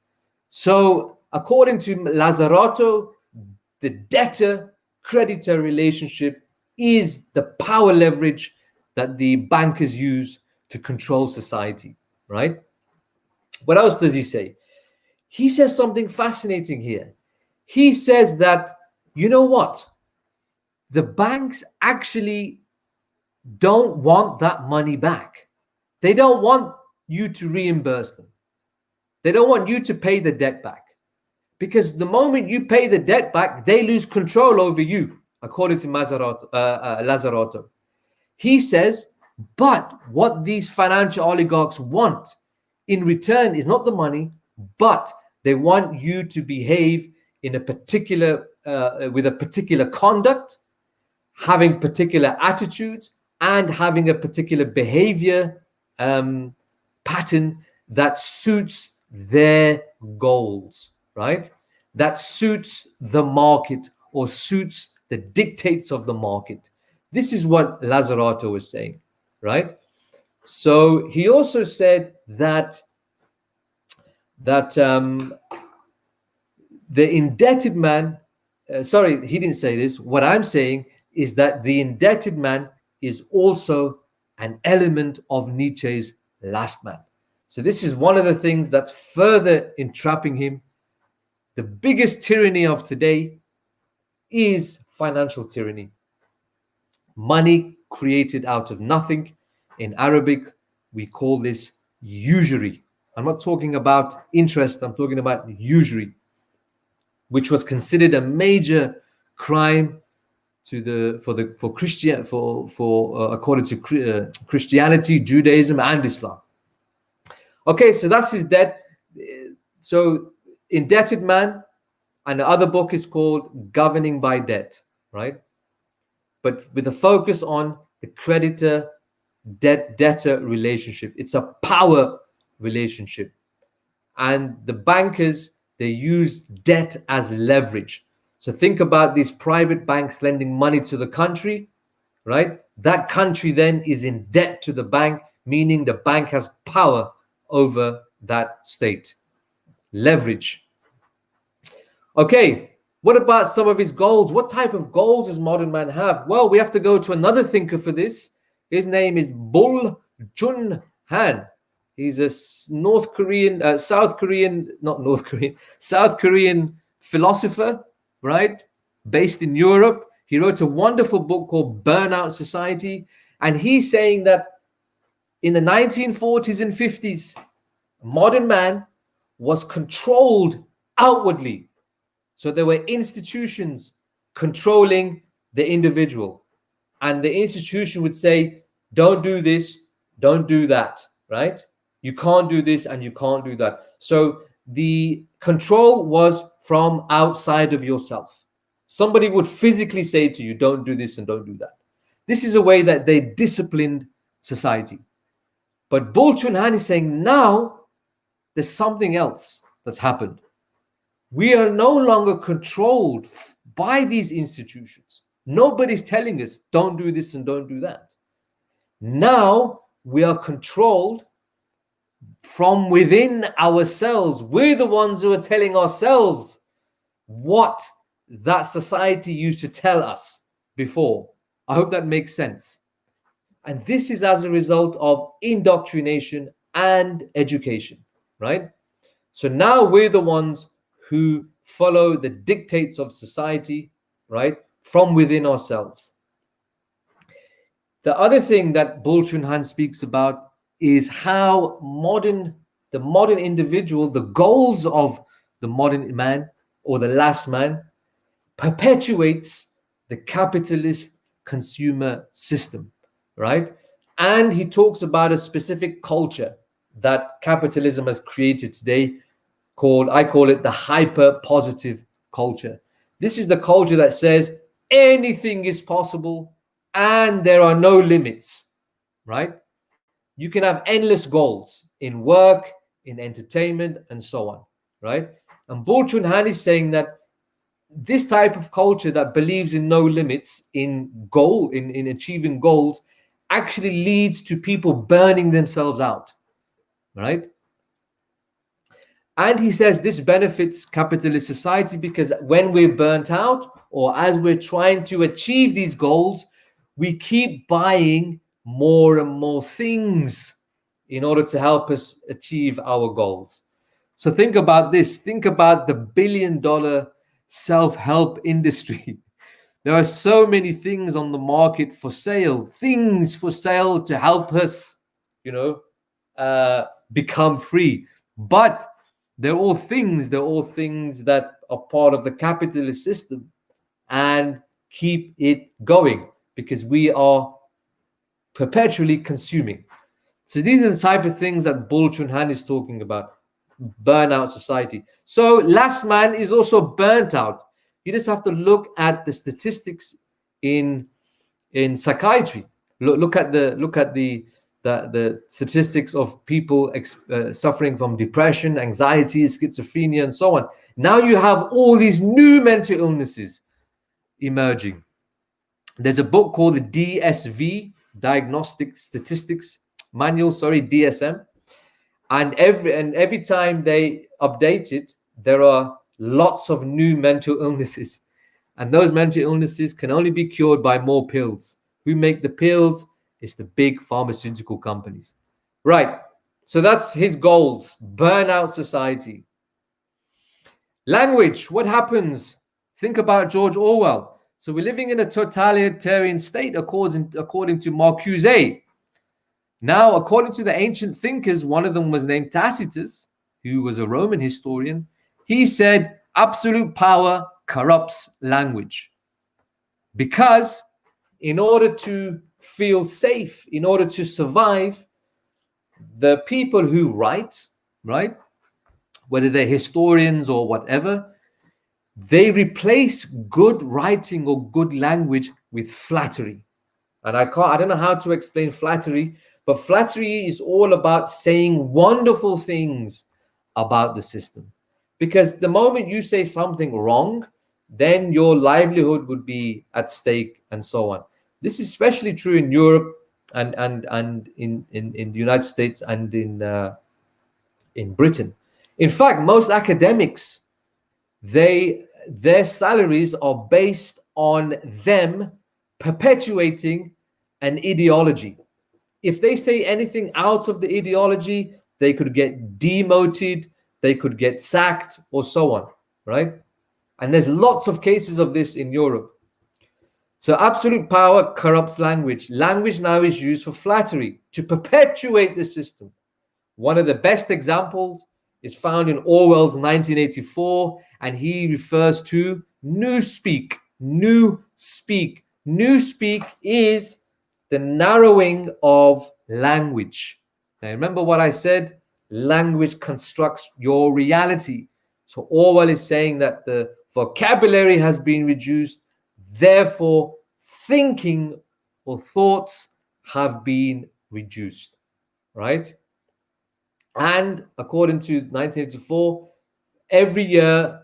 So, according to Lazzarato, the debtor-creditor relationship is the power leverage that the bankers use to control society, right? What else does he say? He says something fascinating here. He says that, you know what? The banks actually don't want that money back. They don't want you to reimburse them. They don't want you to pay the debt back. Because the moment you pay the debt back, they lose control over you, according to Lazzarato. He says, but what these financial oligarchs want in return is not the money, but they want you to behave in a particular, with a particular conduct, having particular attitudes, and having a particular behavior pattern that suits their goals, right? That suits the market or suits the dictates of the market. This is what Lazzarato was saying, right? So he also said that the indebted man, sorry, he didn't say this. What I'm saying is that the indebted man is also an element of Nietzsche's last man. So this is one of the things that's further entrapping him. The biggest tyranny of today is financial tyranny. Money created out of nothing. In Arabic, we call this usury. I'm not talking about interest, I'm talking about usury, which was considered a major crime according to Christianity, Judaism, and Islam. Okay, so that's his debt. So Indebted Man, and the other book is called Governing by Debt, right? But with a focus on the creditor-debtor relationship. It's a power relationship. And the bankers, they use debt as leverage. So think about these private banks lending money to the country, right? That country then is in debt to the bank, meaning the bank has power over that state. Leverage. Okay, what about some of his goals? What type of goals does modern man have? Well, we have to go to another thinker for this. His name is Bull Jun Han. He's a South Korean philosopher, right? Based in Europe. He wrote a wonderful book called Burnout Society. And he's saying that in the 1940s and 50s, modern man was controlled outwardly. So there were institutions controlling the individual. And the institution would say, don't do this, don't do that, right? You can't do this and you can't do that. So the control was from outside of yourself. Somebody would physically say to you, don't do this and don't do that. This is a way that they disciplined society. But Bull Jun Han is saying now there's something else that's happened. We are no longer controlled by these institutions. Nobody's telling us don't do this and don't do that. Now we are controlled from within ourselves. We're the ones who are telling ourselves what that society used to tell us before. I hope that makes sense. And this is as a result of indoctrination and education, right? So now we're the ones who follow the dictates of society, right, from within ourselves. The other thing that Bull Chun Han speaks about is how the modern individual, the goals of the modern man or the last man, perpetuates the capitalist consumer system, right? And he talks about a specific culture that capitalism has created today I call it the hyper positive culture. This is the culture that says anything is possible and there are no limits, right? You can have endless goals in work, in entertainment, and so on, right? And Bull Chun Han is saying that this type of culture that believes in no limits in achieving goals actually leads to people burning themselves out, right? And he says this benefits capitalist society because when we're burnt out or as we're trying to achieve these goals, we keep buying more and more things in order to help us achieve our goals. So think about this. Think about the billion-dollar self-help industry. There are so many things on the market for sale, things for sale to help us, become free. But they're all things that are part of the capitalist system and keep it going because we are perpetually consuming. So these are the type of things that Bull Chun Han is talking about, burnout society. So last man is also burnt out. You just have to look at the statistics in psychiatry. Look at the statistics of people suffering from depression, anxiety, schizophrenia, and so on. Now you have all these new mental illnesses emerging. There's a book called the DSV, Diagnostic Statistics Manual, DSM. And every time they update it, there are lots of new mental illnesses. And those mental illnesses can only be cured by more pills. Who make the pills? It's the big pharmaceutical companies. Right. So that's his goals. Burnout society. Language. What happens? Think about George Orwell. So we're living in a totalitarian state according to Marcuse. Now, according to the ancient thinkers, one of them was named Tacitus, who was a Roman historian. He said absolute power corrupts language. Because in order to feel safe, in order to survive, the people who write, right, whether they're historians or whatever, they replace good writing or good language with flattery. And I don't know how to explain flattery, but flattery is all about saying wonderful things about the system. Because the moment you say something wrong, then your livelihood would be at stake and so on. This is especially true in Europe and in the United States and in Britain. In fact, most academics, their salaries are based on them perpetuating an ideology. If they say anything out of the ideology, they could get demoted, they could get sacked, or so on, right? And there's lots of cases of this in Europe. So absolute power corrupts language. Language now is used for flattery to perpetuate the system. One of the best examples is found in Orwell's 1984, and he refers to newspeak. Newspeak. Newspeak is the narrowing of language. Now, remember what I said? Language constructs your reality. So Orwell is saying that the vocabulary has been reduced, therefore thinking or thoughts have been reduced, right? And according to 1984, every year,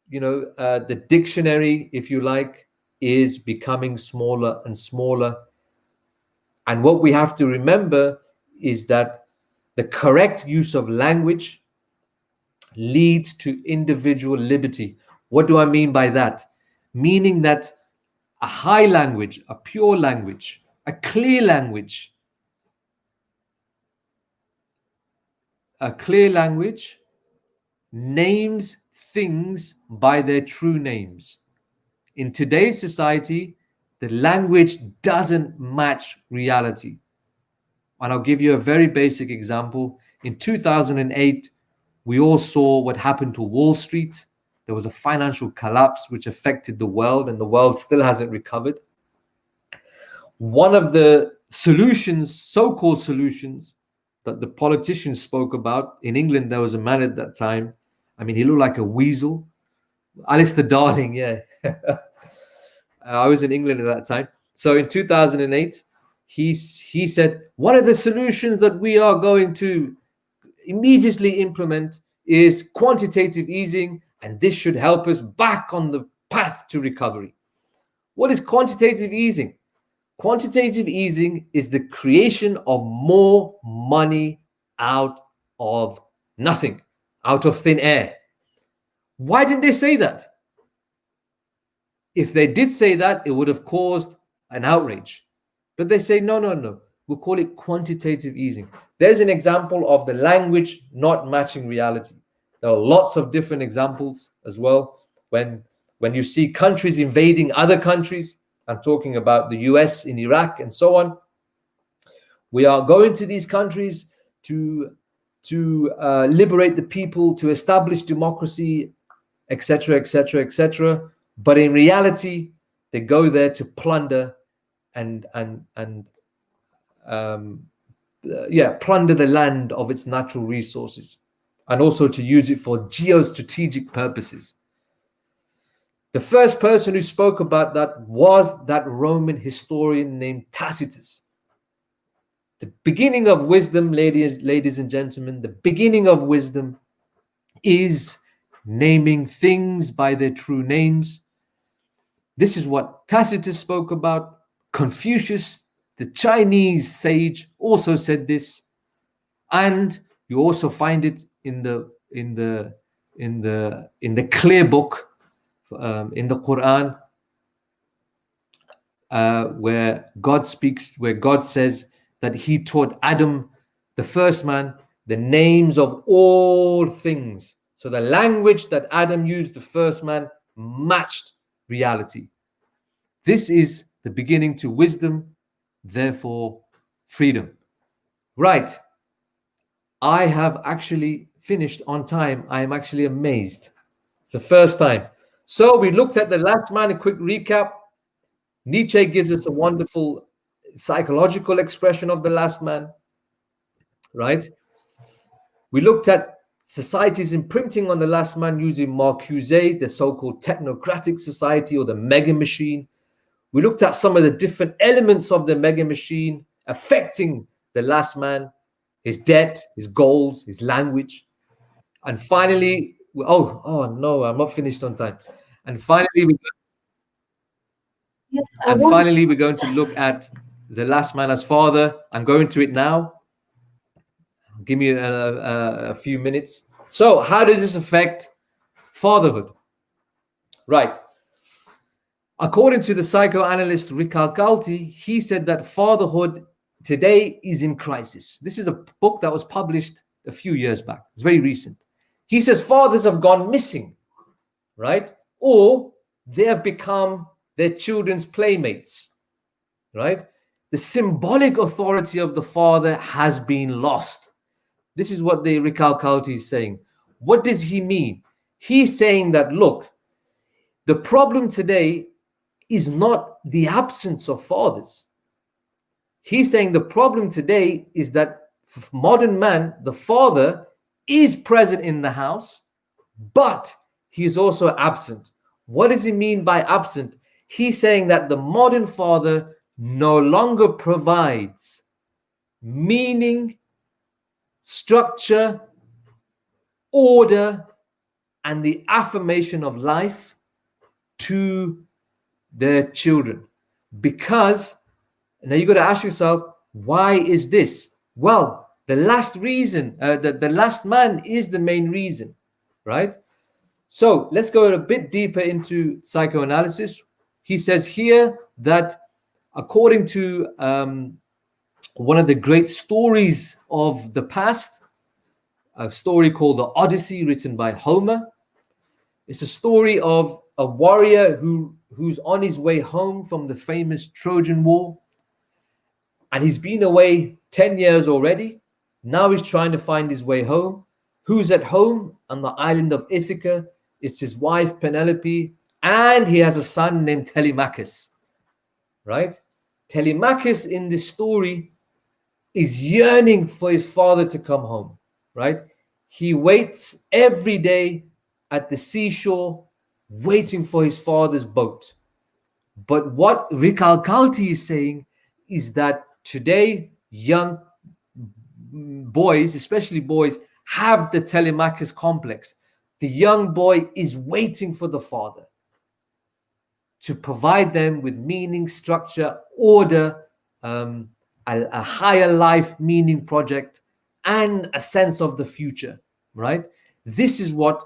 the dictionary, if you like, is becoming smaller and smaller. And what we have to remember is that the correct use of language leads to individual liberty. What do I mean by that? Meaning that a high language, a pure language, a clear language. A clear language names things by their true names. In today's society, the language doesn't match reality. And I'll give you a very basic example. In 2008, we all saw what happened to Wall Street. There was a financial collapse which affected the world, and the world still hasn't recovered. One of the solutions, so-called solutions, that the politicians spoke about, in England, there was a man at that time, I mean, he looked like a weasel. Alistair Darling, yeah. I was in England at that time. So in 2008, he said, one of the solutions that we are going to immediately implement is quantitative easing, and this should help us back on the path to recovery. What is quantitative easing? Quantitative easing is the creation of more money out of nothing, out of thin air. Why didn't they say that? If they did say that, it would have caused an outrage. But they say, no, we'll call it quantitative easing. There's an example of the language not matching reality. There are lots of different examples as well. When you see countries invading other countries, I'm talking about the US in Iraq and so on. We are going to these countries to liberate the people, to establish democracy, etc., etc., etc. But in reality, they go there to plunder and plunder the land of its natural resources, and also to use it for geostrategic purposes. The first person who spoke about that was that Roman historian named Tacitus. The beginning of wisdom, ladies and gentlemen, the beginning of wisdom is naming things by their true names. This is what Tacitus spoke about. Confucius, the Chinese sage, also said this, and you also find it in the clear book, in the Quran, where God speaks, where God says that He taught Adam, the first man, the names of all things. So the language that Adam used, the first man, matched reality. This is the beginning to wisdom, therefore freedom. Right. I have actually finished on time. I am actually amazed. It's the first time. So we looked at the last man, a quick recap. Nietzsche gives us a wonderful psychological expression of the last man, right? We looked at society's imprinting on the last man using Marcuse, the so-called technocratic society or the mega machine. We looked at some of the different elements of the mega machine affecting the last man, his debt, his goals, his language. And finally, oh no, I'm not finished on time. And finally, we're going to look at the last man as father. I'm going to it now. Give me a few minutes. So how does this affect fatherhood? Right. According to the psychoanalyst Ricard Galti, he said that fatherhood today is in crisis. This is a book that was published a few years back. It's very recent. He says fathers have gone missing, right? Or they have become their children's playmates, right? The symbolic authority of the father has been lost. This is what the Ricard Galti is saying. What does he mean? He's saying that, look, the problem today is not the absence of fathers. He's saying the problem today is that modern man, the father, is present in the house, but he is also absent. What does he mean by absent? He's saying that the modern father no longer provides meaning, structure, order, and the affirmation of life to their children. Because now you got to ask yourself, why is this? Well, the last reason, the last man is the main reason, right? So let's go a bit deeper into psychoanalysis. he says here that according to one of the great stories of the past, a story called the Odyssey, written by Homer. It's a story of a warrior who's on his way home from the famous Trojan War. And he's been away 10 years already. Now he's trying to find his way home. Who's at home? On the island of Ithaca. It's his wife, Penelope. And he has a son named Telemachus. Right? Telemachus in this story is yearning for his father to come home. Right? He waits every day at the seashore, waiting for his father's boat. But what Recalcalti is saying is that today, young boys, especially boys, have the Telemachus complex. The young boy is waiting for the father to provide them with meaning, structure, order, a higher life meaning project, and a sense of the future, right? This is what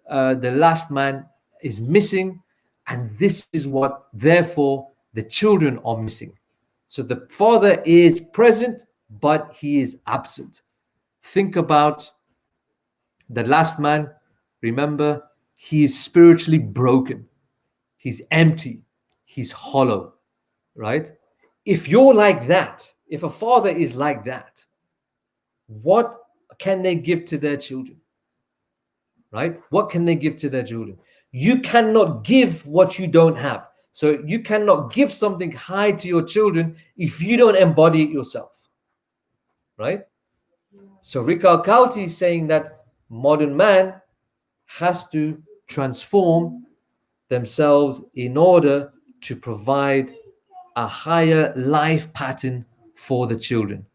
the last man is missing, and this is what, therefore, the children are missing. So the father is present, but he is absent. Think about the last man. Remember, he is spiritually broken. He's empty. He's hollow, right? If you're like that, if a father is like that, what can they give to their children? Right? What can they give to their children? You cannot give what you don't have. So you cannot give something high to your children if you don't embody it yourself. Right? So Recalcalti is saying that modern man has to transform themselves in order to provide a higher life pattern for the children.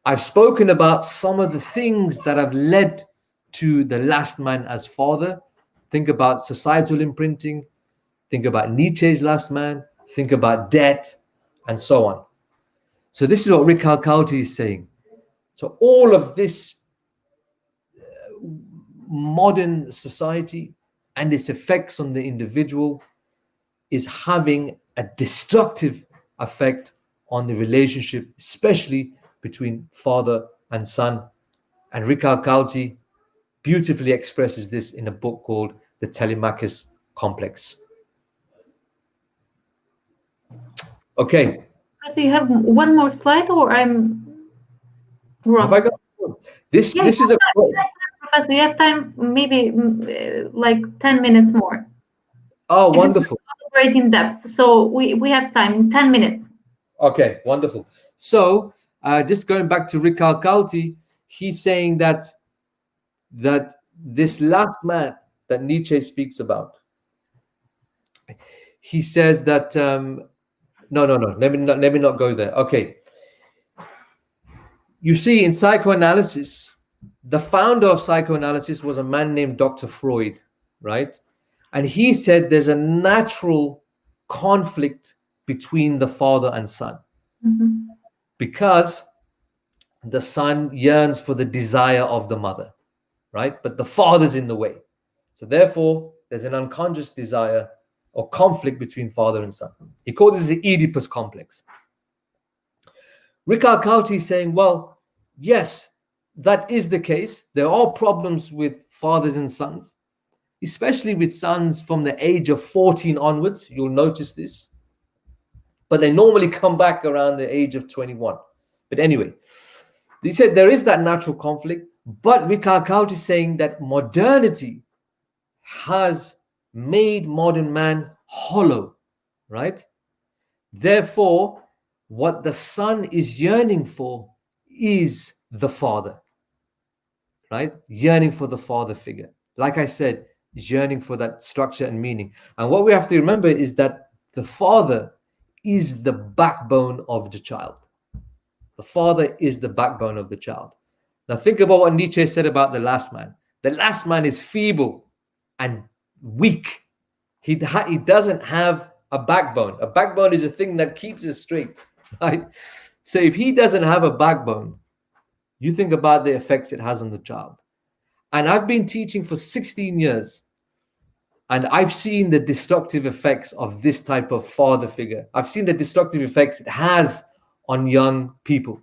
I've spoken about some of the things that have led to the last man as father. Think about societal imprinting. Think about Nietzsche's last man. Think about debt, and so on. So this is what Recalcalti is saying. So all of this modern society and its effects on the individual is having a destructive effect on the relationship, especially between father and son. And Recalcalti beautifully expresses this in a book called The Telemachus Complex. Okay. So you have one more slide, or I'm wrong? Have I got this? Yes, this is a. Professor, you have time, maybe like 10 minutes more. Oh, wonderful. Great in depth. So we have time, 10 minutes. Okay, wonderful. So just going back to Recalcalti, he's saying that this last man that Nietzsche speaks about, he says that no, let me not go there. Okay. You see, in psychoanalysis, the founder of psychoanalysis was a man named Dr. Freud, right? And he said there's a natural conflict between the father and son, because the son yearns for the desire of the mother, right? But the father's in the way. So therefore, there's an unconscious desire or conflict between father and son. He calls this the Oedipus complex. Recalcalti is saying, well, yes, that is the case. There are problems with fathers and sons, especially with sons from the age of 14 onwards. You'll notice this. But they normally come back around the age of 21. But anyway, he said there is that natural conflict, but Recalcalti is saying that modernity has made modern man hollow, right? Therefore, what the son is yearning for is the father, right? Yearning for the father figure. Like I said, yearning for that structure and meaning. And what we have to remember is that the father is the backbone of the child. The father is the backbone of the child. Now think about what Nietzsche said about the last man. The last man is feeble and weak. He doesn't have a backbone. A backbone is a thing that keeps us straight, right? So if he doesn't have a backbone, you think about the effects it has on the child. And I've been teaching for 16 years. And I've seen the destructive effects of this type of father figure. I've seen the destructive effects it has on young people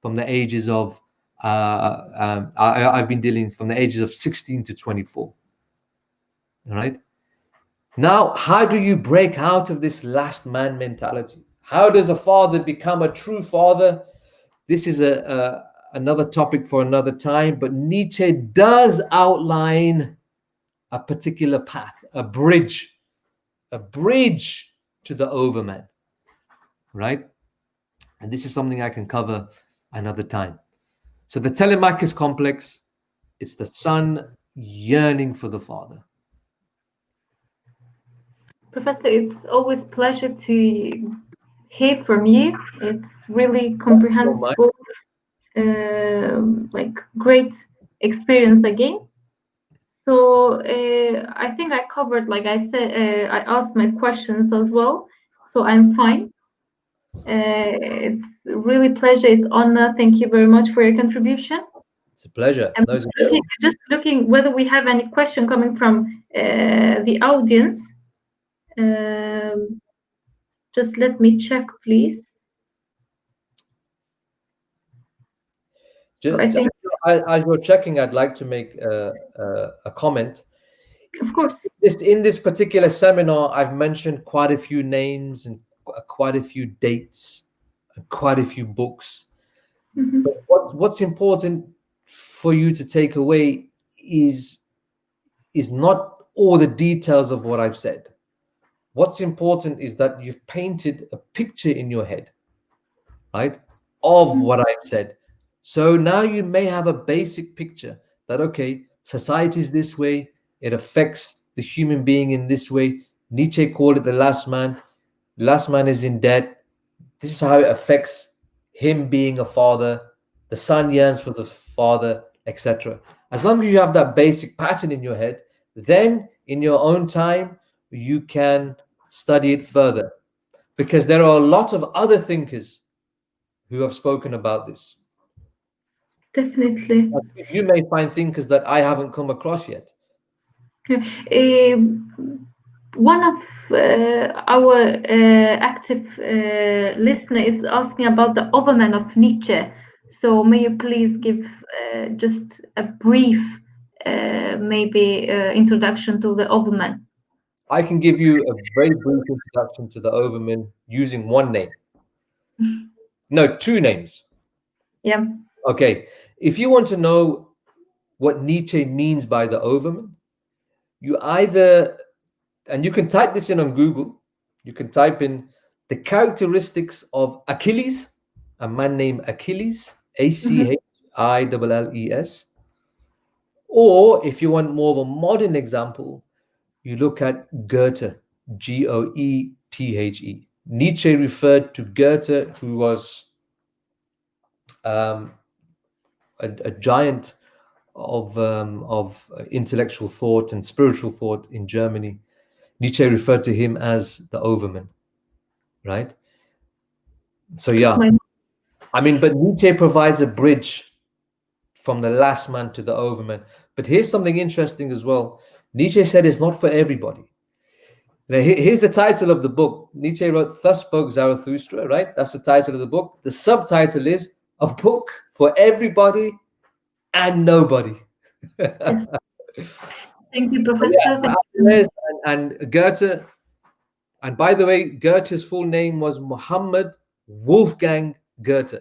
from the ages of, I've been dealing from the ages of 16 to 24. All right. Now, how do you break out of this last man mentality? How does a father become a true father? This is another topic for another time, but Nietzsche does outline a particular path, a bridge to the overman, right? And this is something I can cover another time. So the Telemachus complex, it's the son yearning for the father. Professor, it's always pleasure to hear from you. It's really comprehensible, like great experience again. So I think I covered, like I said, I asked my questions as well. So I'm fine. It's really pleasure. It's honor. Thank you very much for your contribution. It's a pleasure. I'm just looking whether we have any question coming from the audience. Just let me check, please. As you're checking, I'd like to make a comment. Of course. In this particular seminar, I've mentioned quite a few names and quite a few dates and quite a few books. Mm-hmm. But what's important for you to take away is not all the details of what I've said. What's important is that you've painted a picture in your head, right, of what I've said. So now you may have a basic picture that, okay, society is this way. It affects the human being in this way. Nietzsche called it the last man. The last man is in debt. This is how it affects him being a father. The son yearns for the father, etc. As long as you have that basic pattern in your head, then in your own time, you can study it further. Because there are a lot of other thinkers who have spoken about this. Definitely. You may find thinkers that I haven't come across yet. One of our active listener is asking about the Overman of Nietzsche. So may you please give just a brief, maybe introduction to the Overman? I can give you a very brief introduction to the Overman using one name. No, two names. Yeah. Okay. If you want to know what Nietzsche means by the Overman, you either, and you can type this in on Google, you can type in the characteristics of Achilles, a man named Achilles, Achilles. Or if you want more of a modern example, you look at Goethe, Goethe. Nietzsche referred to Goethe, who was a giant of intellectual thought and spiritual thought in Germany. Nietzsche referred to him as the Overman, right? So yeah, I mean, but Nietzsche provides a bridge from the last man to the Overman. But here's something interesting as well. Nietzsche said it's not for everybody. Now, here's the title of the book. Nietzsche wrote, "Thus Spoke Zarathustra," right? That's the title of the book. The subtitle is "A Book for Everybody and Nobody." Yes. Thank you, Professor. Yeah, and Goethe, and by the way, Goethe's full name was Muhammad Wolfgang Goethe.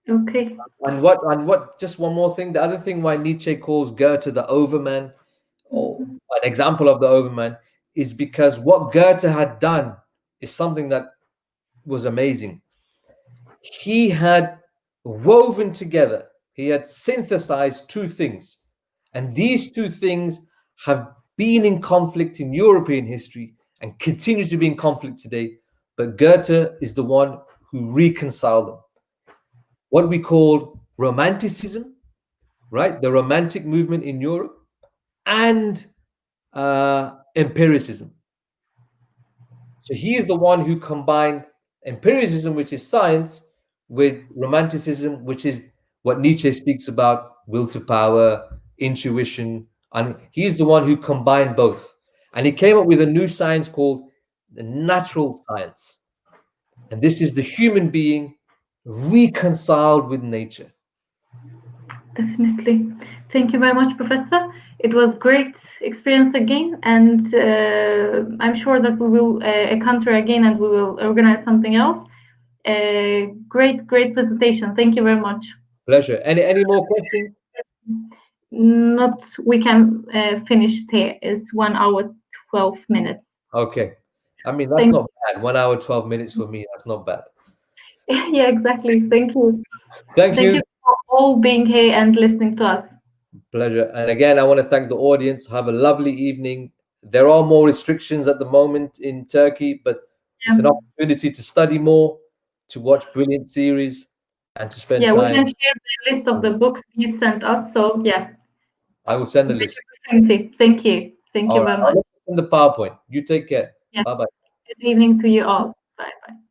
Okay. And what? Just one more thing. The other thing why Nietzsche calls Goethe the Overman, or an example of the Overman, is because what Goethe had done is something that was amazing. He had woven together, he had synthesized two things, and these two things have been in conflict in European history and continue to be in conflict today. But Goethe is the one who reconciled them. What we call Romanticism, right? The Romantic movement in Europe, and empiricism. So he is the one who combined empiricism, which is science, with Romanticism, which is what Nietzsche speaks about: will to power, intuition, and he's the one who combined both. And he came up with a new science called the natural science. And this is the human being reconciled with nature. Definitely. Thank you very much, Professor. It was great experience again, and I'm sure that we will encounter again, and we will organize something else. Great presentation. Thank you very much. Pleasure. Any more questions? Not. We can finish there. It's 1 hour 12 minutes. Okay. I mean, that's not bad. 1 hour 12 minutes for me. That's not bad. Yeah, exactly. Thank you. Thank you. You for all being here and listening to us. Pleasure. And again, I want to thank the audience. Have a lovely evening. There are more restrictions at the moment in Turkey, but it's an opportunity to study more, to watch brilliant series, and to spend time. We can share the list of the books you sent us. So yeah, I will send the list. Thank you. Thank you very much. In the PowerPoint. You take care. Bye-bye. Good evening to you all. Bye-bye.